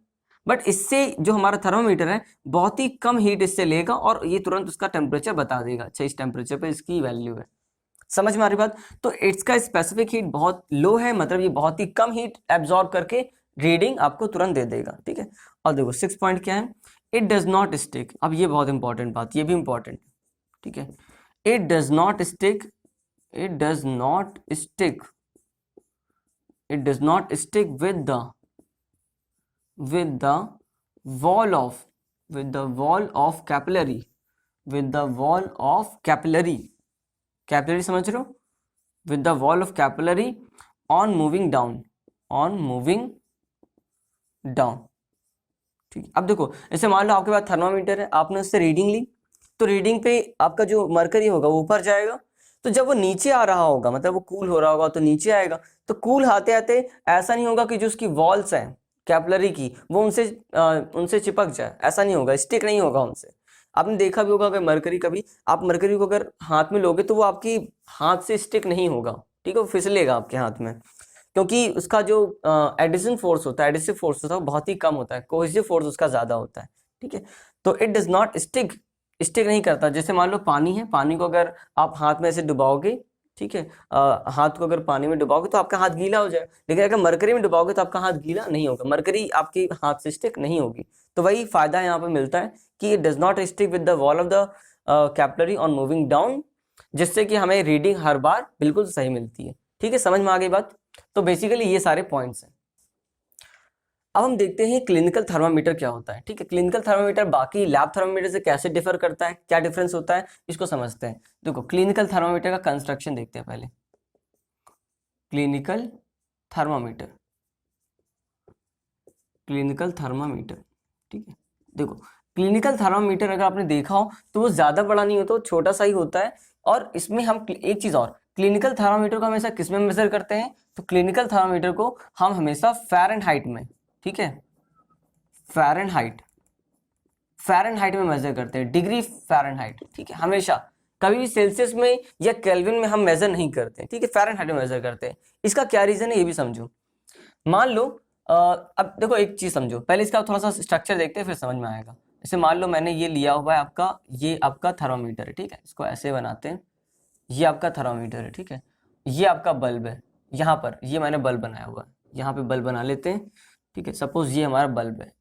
बट इससे जो हमारा थर्मामीटर है बहुत ही कम हीट इससे लेगा और ये तुरंत उसका टेम्परेचर बता देगा, अच्छा इस टेम्परेचर पे इसकी वैल्यू है। समझ में आ रही बात। तो इसका स्पेसिफिक हीट बहुत लो है, मतलब ये बहुत ही कम हीट एब्जॉर्ब करके रीडिंग आपको तुरंत दे देगा। ठीक है, और देखो 6 पॉइंट क्या है, इट डज नॉट स्टिक। अब ये बहुत इंपॉर्टेंट बात, ये भी इंपॉर्टेंट। ठीक है, it does not stick with the wall of, with the wall of capillary, with the wall of capillary, capillary समझ रहे हो, with the wall of capillary on moving down, on moving down। ठीक, अब देखो जैसे मान लो आपके पास थर्मामीटर है, आपने उससे रीडिंग ली, तो रीडिंग पे आपका जो मरकरी होगा वो ऊपर जाएगा, तो जब वो नीचे आ रहा होगा मतलब वो कूल हो रहा होगा तो नीचे आएगा, तो कूल आते आते ऐसा नहीं होगा कि जो उसकी वॉल्स हैं कैपिलरी की वो उनसे चिपक जाए, ऐसा नहीं होगा, स्टिक नहीं होगा उनसे। आपने देखा भी होगा अगर मरकरी, कभी आप मरकरी को अगर हाथ में लोगे तो वो आपकी हाथ से स्टिक नहीं होगा, ठीक है, वो फिसलेगा आपके हाथ में, क्योंकि उसका जो एडिशन फोर्स होता है, एडिसिव फोर्स होता है वो बहुत ही कम होता है, कोहेसिव फोर्स उसका ज्यादा होता है, ठीक है। तो it does not stick, stick नहीं करता। जैसे मान लो पानी है, पानी को अगर आप हाथ में ऐसे डुबाओगे, ठीक है, हाथ को अगर पानी में डुबाओगे तो आपका हाथ गीला हो जाएगा, लेकिन अगर मरकरी में डुबाओगे तो आपका हाथ गीला नहीं होगा, मरकरी आपके हाथ से स्टिक नहीं होगी। तो वही फायदा यहाँ पे मिलता है कि it does not stick with the wall of the capillary on moving down, जिससे कि हमें रीडिंग हर बार बिल्कुल सही मिलती है। ठीक है, समझ में आ गई बात। तो बेसिकली ये सारे पॉइंट्स हैं। अब हम देखते हैं क्लिनिकल थर्मामीटर क्या होता है। ठीक है, क्लिनिकल थर्मामीटर बाकी लैब थर्मामीटर से कैसे डिफर करता है, क्या डिफरेंस होता है, इसको समझते हैं। देखो क्लिनिकल थर्मामीटर का कंस्ट्रक्शन देखते हैं पहले। क्लिनिकल थर्मामीटर, क्लिनिकल थर्मामीटर, ठीक है। देखो क्लिनिकल थर्मामीटर अगर आपने देखा हो तो वो ज्यादा बड़ा नहीं होता, छोटा सा ही होता है। और इसमें हम एक चीज और, क्लिनिकल थर्मामीटर को हमेशा किस में मेजर करते हैं, तो क्लिनिकल थर्मामीटर को हम हमेशा फ़ारेनहाइट में, ठीक है, फ़ारेनहाइट में मेजर करते हैं, डिग्री फ़ारेनहाइट, ठीक है। हमेशा कभी भी सेल्सियस में या केल्विन में हम मेजर नहीं करते, ठीक है, फ़ारेनहाइट में मेजर करते हैं। इसका क्या रीजन है ये भी समझो। मान लो अब देखो एक चीज समझो, पहले इसका थोड़ा सा स्ट्रक्चर देखते हैं फिर समझ में आएगा। जैसे मान लो मैंने ये लिया हुआ है आपका, ये आपका थर्मामीटर है, ठीक है, इसको ऐसे बनाते हैं, ये आपका थर्मामीटर है, ठीक है, ये आपका बल्ब है, यहाँ पर ये मैंने बल्ब बनाया हुआ है, यहाँ पे बल्ब बना लेते हैं, ठीक है। सपोज ये हमारा बल्ब है,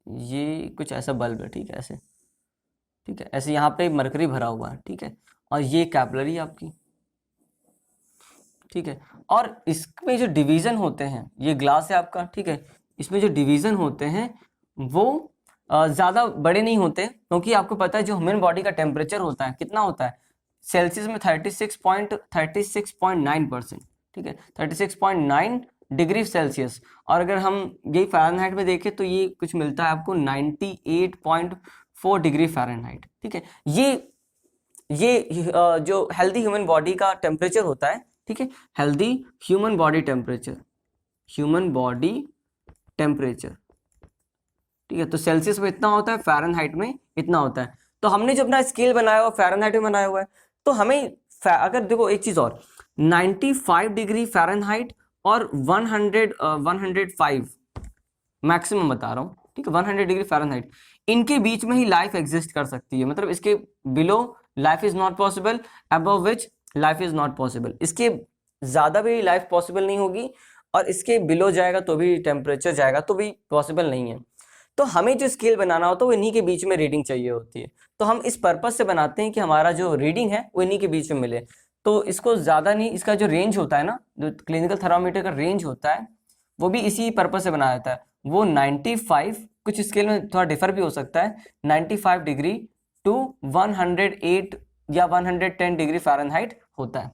ये कुछ ऐसा बल्ब है, ठीक है, ऐसे, ठीक है, ऐसे यहाँ पे मरकरी भरा हुआ है, ठीक है, और ये कैपिलरी आपकी, ठीक है। और इसमें जो डिवीजन होते हैं, ये ग्लास है आपका, ठीक है, इसमें जो डिवीजन होते हैं वो ज़्यादा बड़े नहीं होते, क्योंकि आपको पता है जो ह्यूमन बॉडी का टेम्परेचर होता है कितना होता है सेल्सियस में 36.9%, ठीक है, 36.9 डिग्री सेल्सियस। और अगर हम यही फ़ारेनहाइट में देखें तो ये कुछ मिलता है आपको 98.4 डिग्री फ़ारेनहाइट, ठीक है। ये जो हेल्दी ह्यूमन बॉडी का टेम्परेचर होता है, ठीक है, healthy human body temperature, human body temperature, ठीक है। तो सेल्सियस में इतना होता है, फ़ारेनहाइट में इतना होता है। तो हमने जो अपना स्केल बनाया हुआ फ़ारेनहाइट में बनाया हुआ है, तो हमें अगर देखो एक चीज़ और, 95 डिग्री फ़ारेनहाइट और 105 मैक्सिमम बता रहा हूँ, ठीक है, 100 डिग्री फ़ारेनहाइट, इनके बीच में ही लाइफ एग्जिस्ट कर सकती है। मतलब इसके below life is not possible, above which life is not possible. इसके ज़्यादा भी लाइफ पॉसिबल नहीं होगी, और इसके बिलो जाएगा तो भी, टेम्परेचर जाएगा तो भी पॉसिबल नहीं है। तो हमें जो स्केल बनाना होता है वो इन्हीं के बीच में रीडिंग चाहिए होती है। तो हम इस पर्पज से बनाते हैं कि हमारा जो रीडिंग है वो इन्हीं के बीच में मिले। तो इसको ज़्यादा नहीं, इसका जो रेंज होता है ना, जो क्लिनिकल थर्मामीटर का रेंज होता है वो भी इसी पर्पज से बनाया जाता है। वो 95, कुछ स्केल में थोड़ा डिफर भी हो सकता है, 95 डिग्री टू 108 या 110 डिग्री फ़ारेनहाइट होता है,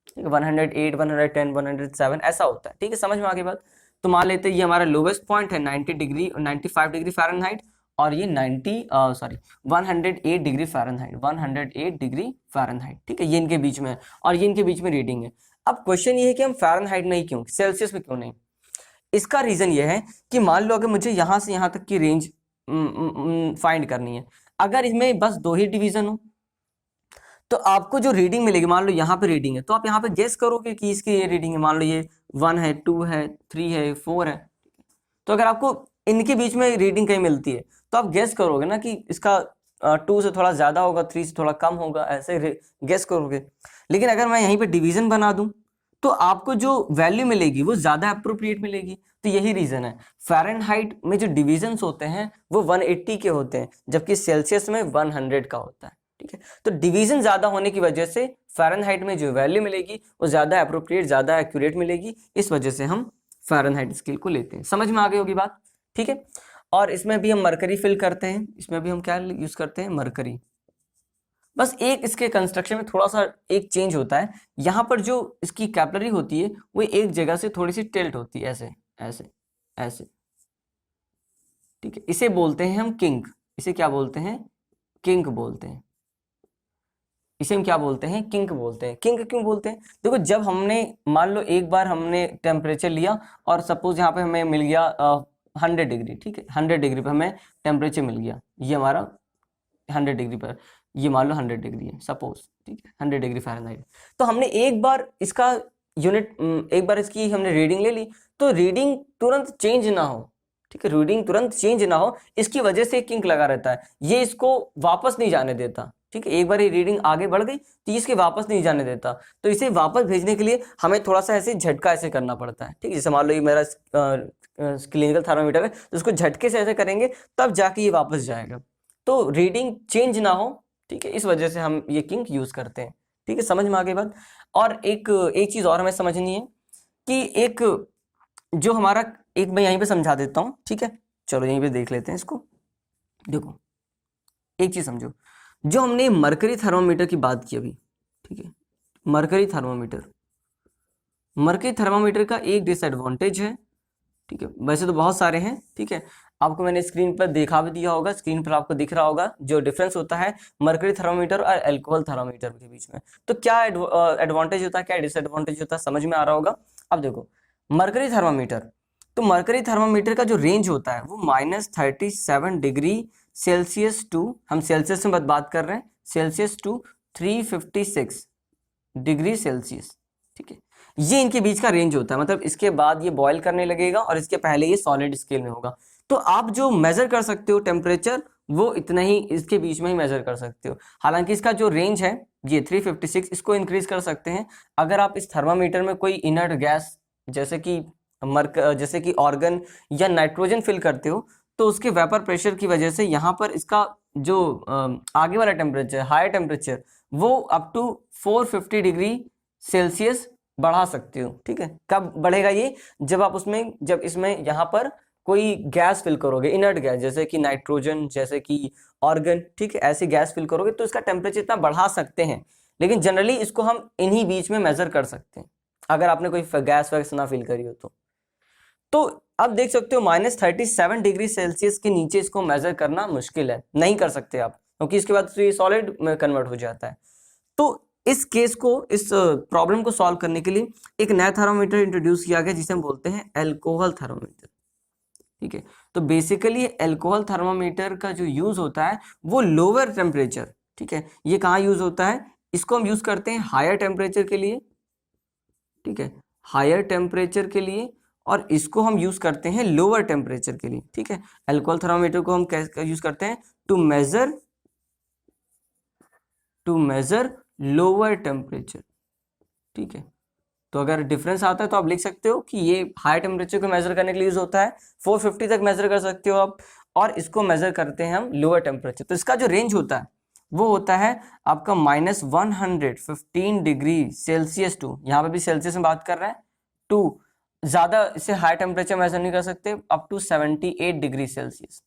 ठीक है, 108, 110, 107 ऐसा होता है, ठीक है, समझ में आ गई बात। तो मान लेते हैं ये हमारा लोवेस्ट पॉइंट है 95 डिग्री फ़ारेनहाइट, और ये 108 डिग्री फ़ारेनहाइट, 108 डिग्री फ़ारेनहाइट, ठीक है, ये इनके बीच में है, और ये इनके बीच में रीडिंग है। अब क्वेश्चन ये है कि हम फ़ारेनहाइट में ही क्यों, सेल्सियस में क्यों नहीं। इसका रीज़न ये है कि मान लो अगर मुझे यहाँ से यहाँ तक की रेंज फाइंड करनी है, अगर इसमें बस 2 ही डिवीज़न हो तो आपको जो रीडिंग मिलेगी, मान लो यहाँ पे रीडिंग है तो आप यहाँ पे गेस करोगे कि इसकी ये रीडिंग है, मान लो ये 1 है, 2 है, 3 है, 4 है। तो अगर आपको इनके बीच में रीडिंग कहीं मिलती है तो आप गेस करोगे ना कि इसका 2 से थोड़ा ज़्यादा होगा, 3 से थोड़ा कम होगा, ऐसे गेस करोगे। लेकिन अगर मैं यहीं पर डिवीज़न बना दूँ तो आपको जो वैल्यू मिलेगी वो ज़्यादा अप्रोप्रिएट मिलेगी। तो यही रीज़न है, फ़ारेनहाइट में जो डिवीजन्स होते हैं वो 180 के होते हैं, जबकि सेल्सियस में 100 का होता है, ठीक है। तो डिवीजन ज़्यादा होने की वजह से फ़ारेनहाइट में जो वैल्यू मिलेगी वो ज़्यादा अप्रोप्रिएट, ज़्यादा एक्यूरेट मिलेगी, इस वजह से हम फ़ारेनहाइट स्केल को लेते हैं। समझ में आ गई होगी बात, ठीक है। और इसमें भी हम मरकरी फिल करते हैं, इसमें भी हम क्या यूज करते हैं, मरकरी। बस एक इसके कंस्ट्रक्शन में थोड़ा सा एक चेंज होता है, यहाँ पर जो इसकी कैपिलरी होती है वो एक जगह से थोड़ी सी टिल्ट होती है, ऐसे ऐसे ऐसे, ठीक है। इसे बोलते हैं हम किंक, इसे क्या बोलते हैं, किंक बोलते हैं। इसे हम क्या बोलते हैं, किंक बोलते हैं। किंक क्यों बोलते हैं, देखो जब हमने मान लो एक बार हमने टेम्परेचर लिया और सपोज यहाँ पे हमें मिल गया 100 डिग्री, ठीक है, 100 डिग्री पर हमें टेम्परेचर मिल गया, ये हमारा 100 डिग्री पर, ये मान लो 100 डिग्री है सपोज, ठीक है, 100 डिग्री फ़ारेनहाइट। तो हमने एक बार इसका यूनिट, एक बार इसकी हमने रीडिंग ले ली, तो रीडिंग तुरंत चेंज ना हो, ठीक है, रीडिंग तुरंत चेंज ना हो, इसकी वजह से किंक लगा रहता है, ये इसको वापस नहीं जाने देता, ठीक है। एक बार ये रीडिंग आगे बढ़ गई तो ये इसके वापस नहीं जाने देता, तो इसे वापस भेजने के लिए हमें थोड़ा सा ऐसे झटका ऐसे करना पड़ता है, ठीक है। जैसे मान लो ये मेरा क्लिनिकल थर्मामीटर है, तो इसको झटके से ऐसे करेंगे तब जाके ये वापस जाएगा, तो रीडिंग चेंज ना हो, ठीक है, इस वजह से हम ये किंक यूज करते हैं, ठीक है। समझ में आ गई बात। और एक चीज और हमें समझनी है कि एक जो हमारा, एक मैं यहीं पे समझा देता हूँ, ठीक है, चलो यहीं पे देख लेते हैं इसको। देखो एक चीज समझो, जो हमने मरकरी थर्मामीटर की बात की अभी, ठीक है, मरकरी थर्मामीटर, मरकरी थर्मामीटर का एक डिसएडवांटेज है, ठीक है, वैसे तो बहुत सारे हैं, ठीक है, आपको मैंने स्क्रीन पर देखा भी दिया होगा, स्क्रीन पर आपको दिख रहा होगा जो डिफरेंस होता है मरकरी थर्मामीटर और अल्कोहल थर्मामीटर के बीच में। तो क्या एडवांटेज होता है, क्या डिसएडवांटेज होता है, समझ में आ रहा होगा। अब देखो मरकरी थर्मामीटर, तो मरकरी थर्मामीटर का जो रेंज होता है वो -37 डिग्री सेल्सियस टू, हम सेल्सियस में बात कर रहे हैं, सेल्सियस टू 356 डिग्री सेल्सियस, ठीक है, ये इनके बीच का रेंज होता है। मतलब इसके बाद ये बॉयल करने लगेगा और इसके पहले ये सॉलिड स्केल में होगा। तो आप जो मेजर कर सकते हो टेम्परेचर, वो इतना ही इसके बीच में ही मेजर कर सकते हो। हालांकि इसका जो रेंज है ये 356, इसको इंक्रीज कर सकते हैं अगर आप इस थर्मामीटर में कोई इनर्ट गैस जैसे कि ऑर्गन या नाइट्रोजन फिल करते हो, तो उसके वेपर प्रेशर की वजह से यहाँ पर इसका जो आगे वाला टेम्परेचर, हायर टेम्परेचर, वो अप टू 450 डिग्री सेल्सियस बढ़ा सकते हो, ठीक है। कब बढ़ेगा ये, जब आप जब इसमें यहाँ पर कोई गैस फिल करोगे, इनर्ट गैस जैसे कि नाइट्रोजन, जैसे कि ऑर्गन, ठीक है, ऐसी गैस फिल करोगे तो इसका टेम्परेचर इतना बढ़ा सकते हैं। लेकिन जनरली इसको हम इन्हीं बीच में मेजर कर सकते हैं अगर आपने कोई गैस वैस ना फिल करी हो तो अब देख सकते हो -37 डिग्री सेल्सियस के नीचे इसको मेजर करना मुश्किल है, नहीं कर सकते आप, क्योंकि इसके बाद तो ये सॉलिड में कन्वर्ट हो जाता है। तो इस केस को, इस प्रॉब्लम को सॉल्व करने के लिए एक नया थर्मामीटर इंट्रोड्यूस किया गया जिसे हम बोलते हैं अल्कोहल थर्मामीटर, ठीक है। तो बेसिकली अल्कोहल थर्मामीटर का जो यूज होता है वो लोअर टेम्परेचर, ठीक है, ये कहाँ यूज होता है, इसको हम यूज करते हैं हायर टेम्परेचर के लिए, ठीक है, हायर टेम्परेचर के लिए, और इसको हम यूज करते हैं लोअर टेम्परेचर के लिए, ठीक है। अल्कोहल थर्मामीटर को हम कैसे यूज करते हैं, टू मेजर लोअर टेम्परेचर, ठीक है। तो अगर डिफरेंस आता है तो आप लिख सकते हो कि ये हाई टेम्परेचर को मेजर करने के लिए यूज होता है, 450 तक मेजर कर सकते हो आप, और इसको मेजर करते हैं हम लोअर टेम्परेचर। तो इसका जो रेंज होता है वो होता है आपका -115 डिग्री सेल्सियस टू, यहाँ पे भी सेल्सियस में बात कर रहे हैं, टू ज्यादा इससे हाई टेम्परेचर मेजर नहीं कर सकते, अप टू 78 डिग्री सेल्सियस,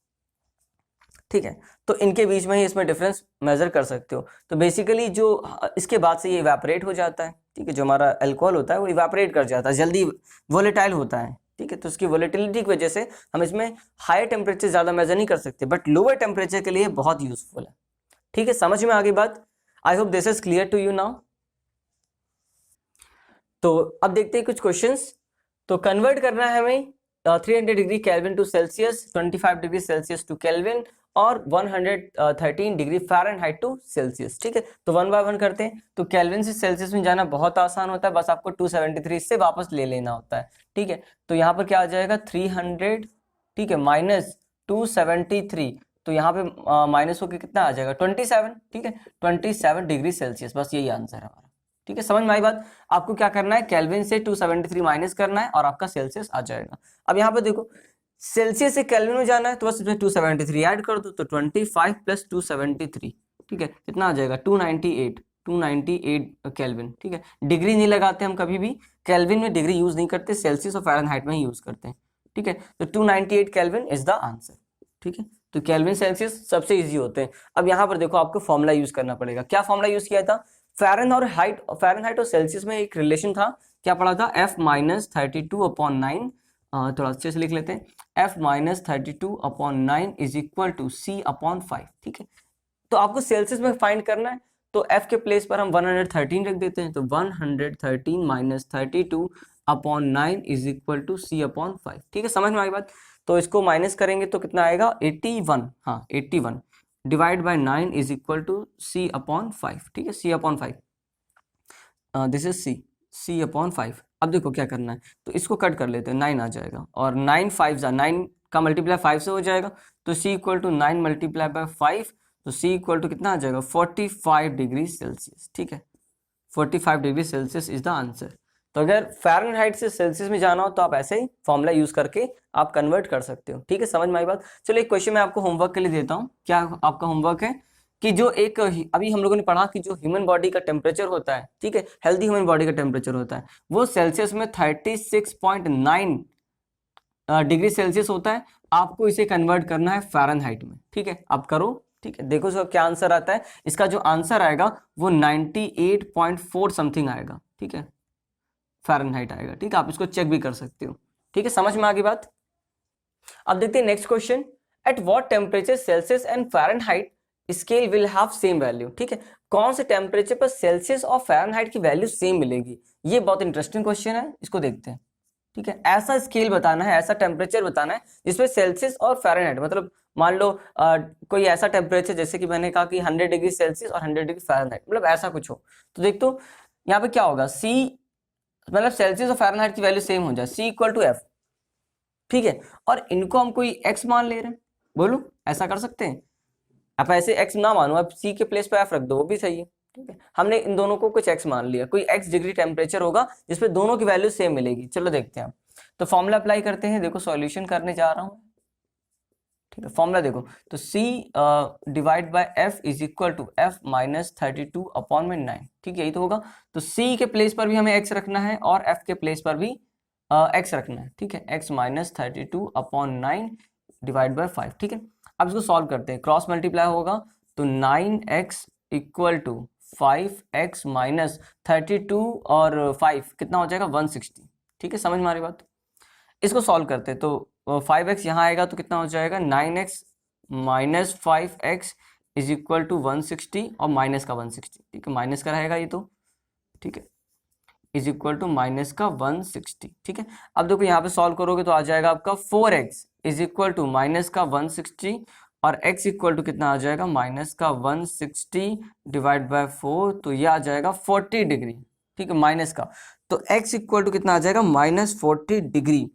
ठीक है। तो इनके बीच में ही इसमें डिफरेंस मेजर कर सकते हो। तो बेसिकली जो इसके बाद से ये इवेपोरेट हो जाता है, ठीक है, जो हमारा अल्कोहल होता है वो इवेपोरेट कर जाता है, जल्दी वोलेटाइल होता है, ठीक है। तो उसकी वोलेटिलिटी की वजह से हम इसमें हायर टेम्परेचर ज्यादा मेजर नहीं कर सकते, बट लोअर टेम्परेचर के लिए बहुत यूजफुल है, ठीक है। समझ में आ गई बात। I hope this is clear to you now. तो अब देखते हैं कुछ क्वेश्चंस। तो कन्वर्ट करना है हमें 300 degree Kelvin to Celsius, 25 degree Celsius to Kelvin, और 113 डिग्री फ़ारेनहाइट टू सेल्सियस, ठीक है। तो 1 बाय 1 करते हैं। तो केल्विन से सेल्सियस में जाना बहुत आसान होता है, बस आपको 273 से वापस ले लेना होता है, ठीक है। तो यहाँ पर क्या आ जाएगा 300, ठीक है, -273, तो यहाँ पे माइनस होकर कितना आ जाएगा 27, ठीक है, 27 डिग्री सेल्सियस, बस यही आंसर है हमारा, ठीक है। समझ में आई बात। आपको क्या करना है, केल्विन से 273 माइनस करना है और आपका सेल्सियस आ जाएगा। अब यहाँ पे देखो सेल्सियस से केल्विन में जाना है तो बस इसमें 273 ऐड कर दो, तो 25 + 273, ठीक है, कितना आ जाएगा 298 केल्विन, ठीक है। डिग्री नहीं लगाते हम कभी भी, केल्विन में डिग्री यूज नहीं करते, सेल्सियस और फ़ारेनहाइट में ही यूज करते हैं, ठीक है। तो 298 केल्विन इज द आंसर, ठीक है, तो केल्विन सेल्सियस सबसे इजी होते हैं। अब यहाँ पर देखो आपको फॉर्मूला यूज करना पड़ेगा। क्या फॉर्मूला यूज किया था? फ़ारेनहाइट और सेल्सियस में एक रिलेशन था, क्या पढ़ा था? F-32/9, थोड़ा अच्छे से लिख लेते हैं, F-32/9 is equal to C/5। ठीक है, तो आपको सेल्सियस में फाइंड करना है, तो F के प्लेस पर हम 113 रख देते हैं, तो 113 minus 32/9 is equal to C/5। ठीक है, समझ में आई बात? तो इसको माइनस करेंगे तो कितना आएगा? 81। हाँ, 81 divide by 9 is equal to C/5। ठीक है, C/5, दिस इज C/5। अब देखो क्या करना है, तो इसको कट कर लेते हैं, 9 आ जाएगा, और 9 5 9 का मल्टीप्लाई 5 से हो जाएगा, तो C equal to 9 multiply by 5, तो C इक्वल टू कितना आ जाएगा? 45 डिग्री सेल्सियस। ठीक है, 45 degree Celsius is the answer. तो अगर फ़ारेनहाइट से सेल्सियस में जाना हो तो आप ऐसे ही फॉर्मूला यूज करके आप कन्वर्ट कर सकते हो। ठीक है, समझ में आई बात? चलो एक क्वेश्चन मैं आपको होमवर्क के लिए देता हूँ। क्या आपका होमवर्क है कि जो एक अभी हम लोगों ने पढ़ा कि जो ह्यूमन बॉडी का टेम्परेचर होता है, ठीक है, हेल्दी ह्यूमन बॉडी का टेम्परेचर होता है, वो सेल्सियस में 36.9 डिग्री सेल्सियस होता है। आपको इसे कन्वर्ट करना है फ़ारेनहाइट में। ठीक है, आप करो। ठीक है, देखो इसका क्या आंसर आता है। इसका जो आंसर आएगा वो 98.4 समथिंग आएगा। ठीक है, फ़ारेनहाइट आएगा। ठीक है, आप इसको चेक भी कर सकते हो। ठीक है, समझ में आ गई बात? अब देखते हैं next question, at what temperature Celsius and Fahrenheit scale will have same value. ठीक है, कौन से टेम्परेचर पर सेल्सियस और फ़ारेनहाइट की वैल्यू सेम मिलेगी? ये बहुत इंटरेस्टिंग क्वेश्चन है, इसको देखते हैं। ठीक है, ऐसा स्केल बताना है, ऐसा टेम्परेचर बताना है जिसमें सेल्सियस और फ़ारेनहाइट, मतलब मान लो कोई ऐसा टेम्परेचर जैसे कि मैंने कहा कि 100 डिग्री सेल्सियस और 100 डिग्री फ़ारेनहाइट, मतलब ऐसा कुछ हो। तो देख तो यहाँ पे क्या होगा, सी मतलब सेल्सियस और फ़ारेनहाइट की वैल्यू सेम हो जाए, C इक्वल टू F। ठीक है, और इनको हम कोई x मान ले रहे हैं, बोलो ऐसा कर सकते हैं? आप ऐसे x ना मानो, आप C के प्लेस पे F रख दो, वो भी सही है। ठीक है, हमने इन दोनों को कुछ x मान लिया, कोई x डिग्री टेम्परेचर होगा जिसपे दोनों की वैल्यू सेम मिलेगी। चलो देखते हैं, तो फॉर्मूला अप्लाई करते हैं। देखो सॉल्यूशन करने जा रहा हूँ। ठीक है, फॉर्मूला देखो, तो C divide by F is equal to F minus 32/9। ठीक है, यही तो होगा। तो C के प्लेस पर भी हमें x रखना है और F के प्लेस पर भी x रखना है। ठीक है, x माइनस 32/9 डिवाइड बाय 5। ठीक है, अब इसको सॉल्व करते हैं, क्रॉस मल्टीप्लाई होगा, तो 9x equal to 5x minus 32 और 5 कितना हो जाएगा? 160। ठीक है, समझ में आ रही बात? इसको सॉल्व करते हैं, तो 5x यहाँ आएगा तो कितना हो जाएगा? 9x minus 5x is equal to 160 और माइनस का 160। ठीक है, माइनस का रहेगा ये तो। ठीक है, इज इक्वल टू माइनस का 160। ठीक है, अब देखो यहाँ पे सॉल्व करोगे तो आ जाएगा आपका 4x is equal to minus का 160 और x इक्वल टू कितना आ जाएगा? माइनस का 160 डिवाइड बाय 4, तो ये आ जाएगा 40 डिग्री। ठीक है, माइनस का, तो x इक्वल टू कितना आ जाएगा? Minus 40 degree.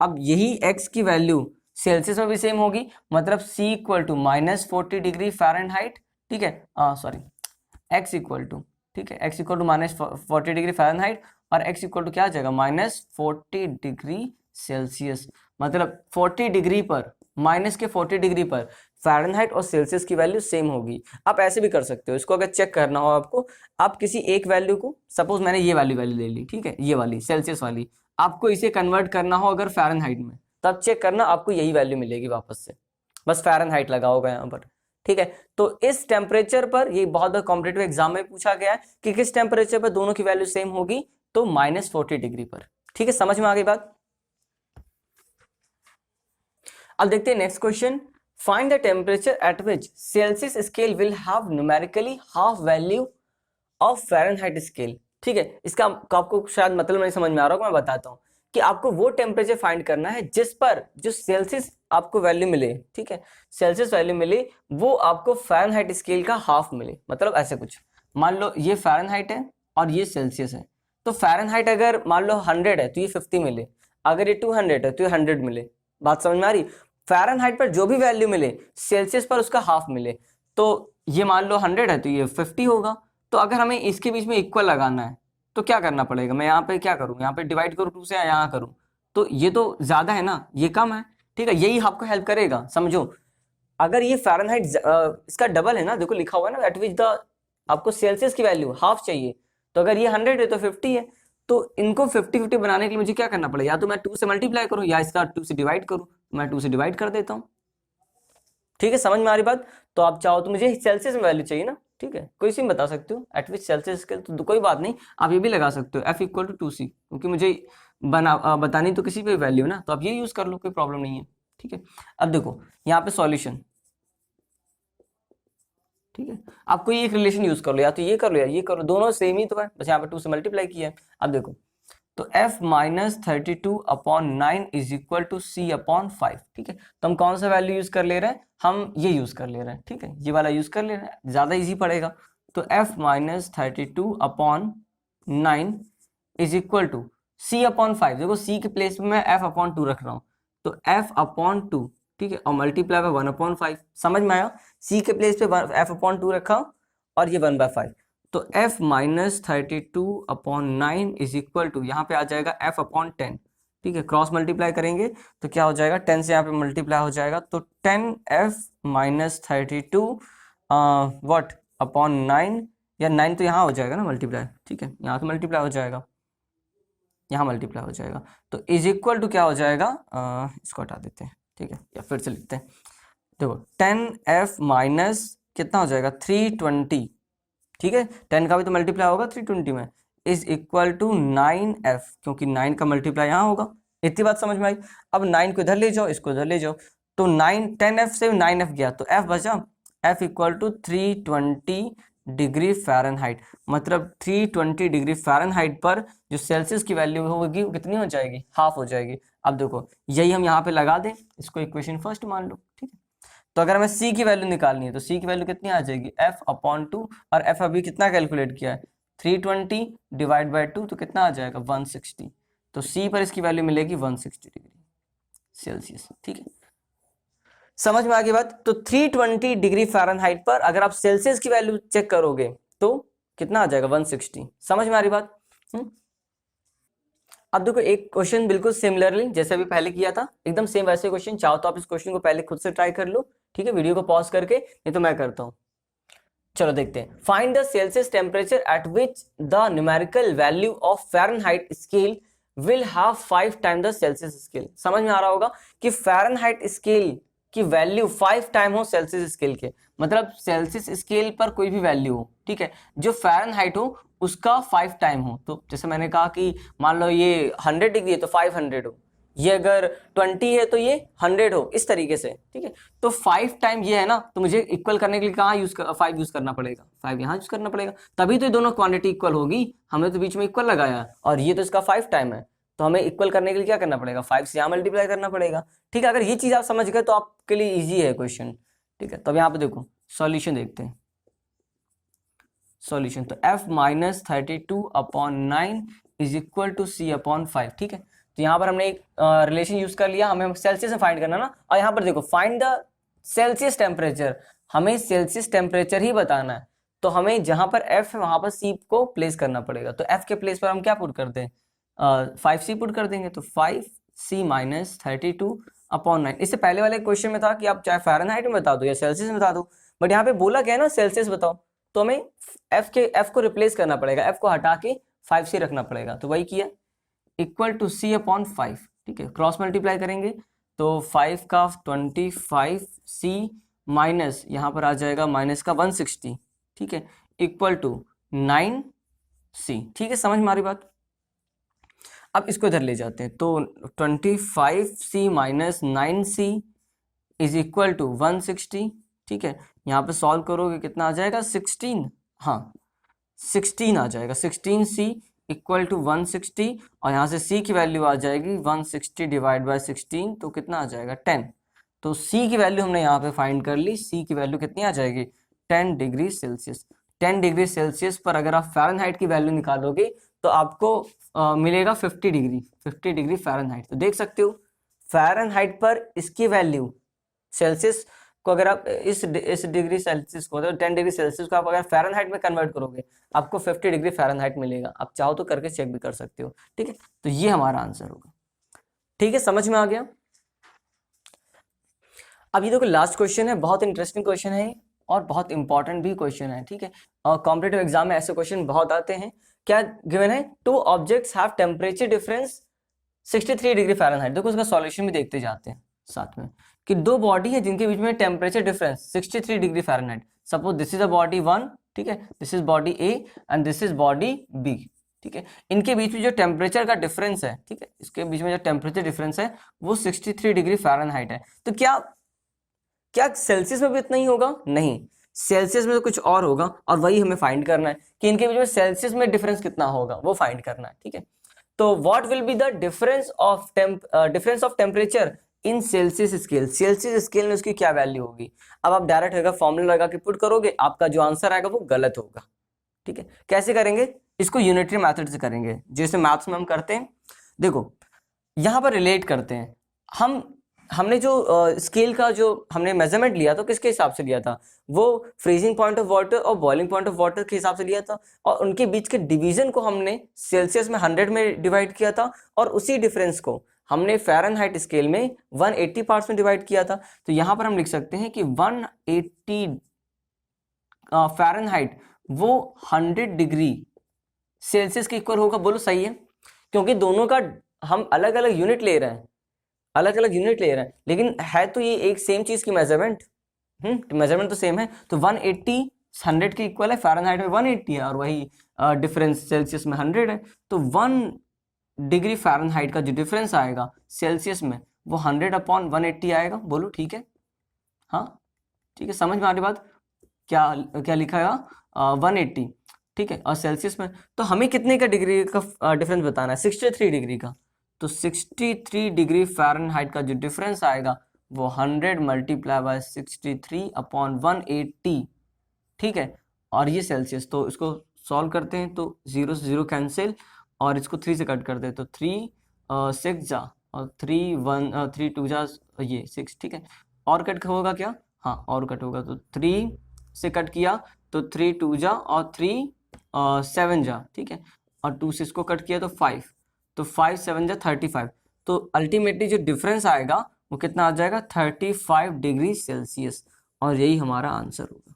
अब यही x की वैल्यू सेल्सियस में भी सेम होगी, मतलब C equal to minus 40 degree Fahrenheit. ठीक है, सॉरी, x इक्वल टू, ठीक है, x equal to minus 40 degree Fahrenheit और x इक्वल टू क्या आ जाएगा? Minus 40 degree Celsius. मतलब 40 डिग्री पर, माइनस के 40 डिग्री पर फ़ारेनहाइट और सेल्सियस की वैल्यू सेम होगी। आप ऐसे भी कर सकते हो, इसको अगर चेक करना हो आपको, आप किसी एक वैल्यू को, सपोज मैंने ये वैल्यू ले ली, ठीक है, ये वाली सेल्सियस वाली, आपको इसे कन्वर्ट करना हो अगर फ़ारेनहाइट में, तब चेक करना, आपको यही वैल्यू मिलेगी वापस से, बस फ़ारेनहाइट लगा होगा यहाँ पर। ठीक है, तो इस टेम्परेचर पर, ये बहुत बार कॉम्पिटिटिव एग्जाम में पूछा गया है कि किस टेम्परेचर पर दोनों की वैल्यू सेम होगी, तो माइनस 40 डिग्री पर। ठीक है, समझ में आ गई बात? अब देखते हैं next question, find the temperature at which Celsius scale will have numerically half value of Fahrenheit scale. ठीक है, इसका आपको शायद मतलब नहीं समझ में आ रहा होगा, मैं बताता हूँ कि आपको वो टेम्परेचर फाइंड करना है जिस पर जो सेल्सियस आपको वैल्यू मिले, ठीक है, सेल्सियस वैल्यू मिले, वो आपको फ़ारेनहाइट स्केल का हाफ मिले। मतलब ऐसे कुछ, मान लो ये फ़ारेनहाइट है और ये सेल्सियस है, तो फ़ारेनहाइट अगर मान लो 100 है तो ये 50 मिले, अगर ये 200 है तो ये 100 मिले। बात समझ में आ रही? फ़ारेनहाइट पर जो भी वैल्यू मिले सेल्सियस पर उसका हाफ मिले, तो ये मान लो 100 है तो ये 50 होगा। तो अगर हमें इसके बीच में इक्वल लगाना है तो क्या करना पड़ेगा? मैं यहाँ पे क्या करूँ, यहाँ पे डिवाइड करूँ 2 से या यहाँ करूँ, तो ये तो ज़्यादा है ना, ये कम है। ठीक है, यही आपको हेल्प करेगा, समझो। अगर ये फ़ारेनहाइट इसका डबल है ना, देखो लिखा हुआ है ना, एट विच द आपको सेल्सियस की वैल्यू हाफ चाहिए, तो अगर ये 100 है तो 50 है, तो इनको 50-50 बनाने के लिए मुझे क्या करना पड़ेगा? या तो मैं 2 से मल्टीप्लाई करूँ या इसका 2 से डिवाइड करूँ। मैं 2 से डिवाइड कर देता हूँ। ठीक है, समझ में आ रही बात। तो आप चाहो तो मुझे सेल्सियस में वैल्यू चाहिए ना, ठीक है, कोई सी बता सकते हो एट विच सेल्सियस स्केल, तो कोई बात नहीं, आप ये भी लगा सकते हो F इक्वल टू 2C, क्योंकि मुझे बतानी तो किसी भी वैल्यू ना, तो आप ये यूज कर लो, कोई प्रॉब्लम नहीं है। ठीक है, अब देखो यहाँ पे सॉल्यूशन, ठीक है, आप कोई एक रिलेशन यूज कर लो, या तो ये कर लो या ये कर लो, दोनों सेम ही तो है, बस यहाँ पे 2 से मल्टीप्लाई किया है। अब देखो तो f minus 32/9 is equal to C upon 5, ठीक है, तो हम कौन सा वैल्यू यूज कर ले रहे हैं, हम ये यूज कर ले रहे हैं, ठीक है, ये वाला यूज कर ले रहे हैं, ज्यादा इजी पड़ेगा। तो f minus 32/9 is equal to C upon 5, देखो C के प्लेस में मैं f अपॉन 2 रख रहा हूँ, तो f अपॉन 2, ठीक है, और मल्टीप्लाई बाय 1/5, समझ में आया, C के प्लेस पे f अपॉन 2 रखा और ये 1/5, तो f minus 32/9 is equal to, यहाँ पे आ जाएगा f अपॉन 10, ठीक है, क्रॉस मल्टीप्लाई करेंगे तो क्या हो जाएगा, 10 से यहाँ पे मल्टीप्लाई हो जाएगा, तो 10f माइनस 32 व्हाट अपॉन 9, या 9 तो यहाँ हो जाएगा ना मल्टीप्लाई, ठीक है, यहाँ तो मल्टीप्लाई हो जाएगा, यहाँ मल्टीप्लाई हो जाएगा, तो इज इक्वल टू क्या हो जाएगा, इसको हटा देते हैं, ठीक है, या फिर से लिखते हैं, देखो 10f माइनस कितना हो जाएगा 320, ठीक है, 10 का भी तो मल्टीप्लाई होगा 320 में, इज इक्वल टू 9f, क्योंकि 9 का मल्टीप्लाई यहाँ होगा, इतनी बात समझ में आई। अब 9 को इधर ले जाओ, इसको इधर ले जाओ, तो 10f से 9f गया तो f बचा, f equal to 320 degree Fahrenheit, मतलब 320 डिग्री फ़ारेनहाइट पर जो सेल्सियस की वैल्यू होगी वो कितनी हो जाएगी, हाफ हो जाएगी। अब देखो यही हम यहाँ पे लगा दें, इसको इक्वेशन फर्स्ट मान लो, ठीक है, तो अगर हमें C की वैल्यू निकालनी है तो C की वैल्यू कितनी आ जाएगी, f अपॉन 2, और f अभी कितना कैलकुलेट किया है 320 डिवाइड बाय 2, तो कितना आ जाएगा 160, तो C पर इसकी वैल्यू मिलेगी 160 डिग्री सेल्सियस, ठीक है, समझ में आ गई बात। तो 320 डिग्री फ़ारेनहाइट पर अगर आप सेल्सियस की वैल्यू चेक करोगे तो कितना आ जाएगा 160, समझ में आ रही बात। अब देखो एक क्वेश्चन बिल्कुल सिमिलरली जैसे अभी पहले किया था, एकदम सेम वैसे क्वेश्चन, चाहो तो आप इस क्वेश्चन को पहले खुद से ट्राई कर लो, ठीक है, वीडियो को पॉज करके, नहीं तो मैं करता हूं। चलो देखते हैं, find the Celsius temperature at which the numerical value of Fahrenheit scale will have 5 time the Celsius scale. समझ में आ रहा होगा कि फ़ारेनहाइट स्केल की वैल्यू 5 टाइम हो सेल्सियस स्केल के, मतलब सेल्सियस स्केल पर कोई भी वैल्यू हो, ठीक है, जो फ़ारेनहाइट हो उसका 5 टाइम हो। तो जैसे मैंने कहा कि मान लो ये 100 डिग्री है तो 500 हो, ये अगर 20 है तो ये 100 हो, इस तरीके से, ठीक है, तो 5 टाइम ये है ना, तो मुझे इक्वल करने के लिए कहाँ 5 यूज करना पड़ेगा, 5 यहाँ यूज करना पड़ेगा, तभी तो ये दोनों क्वांटिटी इक्वल होगी, हमने तो बीच में इक्वल लगाया और ये तो इसका 5 टाइम है, तो हमें इक्वल करने के लिए क्या करना पड़ेगा, 5 से यहाँ मल्टीप्लाई करना पड़ेगा, ठीक है, अगर ये चीज आप समझ गए तो आपके लिए ईजी है क्वेश्चन, ठीक है। तो अब यहाँ पे देखो सॉल्यूशन देखते हैं, सॉल्यूशन, तो f minus 32/9 is equal to C upon 5, ठीक है, तो यहाँ पर हमने एक रिलेशन यूज कर लिया, हमें सेल्सियस में फाइंड करना ना, और यहाँ पर देखो फाइंड द सेल्सियस टेम्परेचर, हमें सेल्सियस टेम्परेचर ही बताना है, तो हमें जहां पर f है वहां पर C को प्लेस करना पड़ेगा, तो f के प्लेस पर हम क्या पुट करते हैं, 5C पुट कर देंगे, तो 5C माइनस 32/9, इससे पहले वाले क्वेश्चन में था कि आप चाहे फ़ारेनहाइट में बता दो या सेल्सियस में बता दो, बट यहाँ पे बोला क्या है ना सेल्सियस बताओ, तो हमें f को रिप्लेस करना पड़ेगा, f को हटा के 5C रखना पड़ेगा, तो वही किया, इक्वल टू C अपॉन 5, ठीक है, क्रॉस मल्टीप्लाई करेंगे तो 5 का 25C माइनस यहाँ पर आ जाएगा माइनस का 160, ठीक है, इक्वल टू 9C, ठीक है, समझ में आ रही बात। अब इसको इधर ले जाते हैं, तो 25C minus 9C is equal to 160, ठीक है, यहाँ पे सॉल्व करोगे कितना आ जाएगा 16, हाँ 16 आ जाएगा, 16C इक्वल टू 160, और यहाँ से C की वैल्यू आ जाएगी 160 डिवाइड बाय 16, तो कितना आ जाएगा 10, तो C की वैल्यू हमने यहाँ पे फाइंड कर ली, C की वैल्यू कितनी आ जाएगी 10 डिग्री सेल्सियस। 10 डिग्री सेल्सियस पर अगर आप फ़ारेनहाइट की वैल्यू निकालोगे तो आपको मिलेगा 50 डिग्री फ़ारेनहाइट, तो देख सकते हो फ़ारेनहाइट पर इसकी वैल्यू सेल्सियस को अगर आप इस डिग्री सेल्सियस को, 10 डिग्री सेल्सियस को आप अगर फ़ारेनहाइट में कन्वर्ट करोगे आपको 50 डिग्री फ़ारेनहाइट मिलेगा, आप चाहो तो करके चेक भी कर सकते हो, ठीक है, तो ये हमारा आंसर होगा, ठीक है, समझ में आ गया। अब ये देखो लास्ट क्वेश्चन है, बहुत इंटरेस्टिंग क्वेश्चन है और बहुत इंपॉर्टेंट भी क्वेश्चन है, ठीक है, और कॉम्पिटिटिव एग्जाम में ऐसे क्वेश्चन बहुत आते हैं। क्या गिवन है, 2 objects have temperature difference 63 degree Fahrenheit, देखो उसका सॉल्यूशन भी देखते जाते हैं साथ में। कि दो बॉडी है जिनके बीच में temperature difference 63 degree Fahrenheit, suppose this is a body 1, ठीक है, this is body A and this is body B, ठीक है, इनके बीच में जो टेम्परेचर का डिफरेंस है, ठीक है, इसके बीच में जो टेम्परेचर डिफरेंस है वो 63 डिग्री फ़ारेनहाइट है। तो क्या क्या सेल्सियस में भी इतना ही होगा? नहीं, सेल्सियस में तो कुछ और होगा, और वही हमें फाइंड करना है कि इनके बीच में सेल्सियस में डिफरेंस कितना होगा, वो फाइंड करना है, ठीक है। तो what will be the difference of temperature in Celsius scale, Celsius scale में उसकी क्या वैल्यू होगी? अब आप डायरेक्ट होगा फॉर्मूला लगा के पुट करोगे, आपका जो आंसर आएगा वो गलत होगा, ठीक है। कैसे करेंगे इसको? यूनिटरी मेथड से करेंगे, जैसे मैथ्स में हम करते हैं। देखो यहाँ पर रिलेट करते हैं, हमने जो स्केल का जो हमने मेजरमेंट लिया था किसके हिसाब से लिया था? वो फ्रीजिंग पॉइंट ऑफ वाटर और बॉइलिंग पॉइंट ऑफ वाटर के हिसाब से लिया था, और उनके बीच के डिवीजन को हमने सेल्सियस में 100 में डिवाइड किया था, और उसी डिफरेंस को हमने फ़ारेनहाइट स्केल में 180 पार्ट्स में डिवाइड किया था। तो यहाँ पर हम लिख सकते हैं कि 180 फ़ारेनहाइट वो 100 डिग्री सेल्सियस के इक्वल होगा। बोलो सही है? क्योंकि दोनों का हम अलग अलग यूनिट ले रहे हैं, लेकिन है तो ये एक सेम चीज की मेजरमेंट, मेजरमेंट तो सेम है। तो 180 100 के इक्वल है, फ़ारेनहाइट में 180 है, और वही डिफरेंस सेल्सियस में 100 है। तो 1 डिग्री फ़ारेनहाइट का जो डिफरेंस आएगा सेल्सियस में वो 100/180 आएगा। बोलो ठीक है? हाँ ठीक है, समझ में आ रही बात? क्या क्या लिखा है? 180, ठीक है, और सेल्सियस में तो हमें कितने का डिग्री का डिफरेंस बताना है? 63 डिग्री का। तो 63 डिग्री फ़ारेनहाइट का जो डिफरेंस आएगा वो 100 मल्टीप्लाई बाय 63/180, ठीक है, और ये सेल्सियस। तो इसको सॉल्व करते हैं तो 0 से 0 कैंसिल, और इसको 3 से कट करते हैं तो 3 6 जा, और 3 2 जा, ये 6, ठीक है। और कट होगा क्या? हाँ, और कट होगा, तो 3 से कट किया तो 3 2 जा, और 3 7 जा, ठीक है, और 2 से इसको कट किया तो 5, तो 5 7 जा 35। तो अल्टीमेटली जो डिफरेंस आएगा वो कितना आ जाएगा? 35 डिग्री सेल्सियस, और यही हमारा आंसर होगा।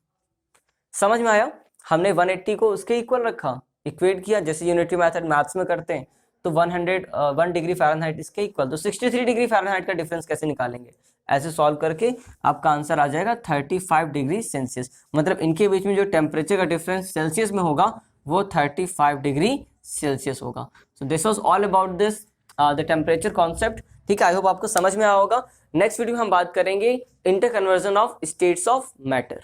समझ में आया? हमने 180 को उसके इक्वल रखा, इक्वेट किया, जैसे यूनिटरी मेथड मैथ्स में करते हैं। तो 1 डिग्री फ़ारेनहाइट इसके इक्वल, तो 63 डिग्री फ़ारेनहाइट का डिफरेंस कैसे निकालेंगे? ऐसे सॉल्व करके आपका आंसर आ जाएगा 35 डिग्री सेल्सियस। मतलब इनके बीच में जो टेम्परेचर का डिफरेंस सेल्सियस में होगा वो 35 डिग्री सेल्सियस होगा। So this was all about this the temperature concept, ठीक है। आई होप आपको समझ में आया होगा। नेक्स्ट वीडियो में हम बात करेंगे inter conversion of states of matter.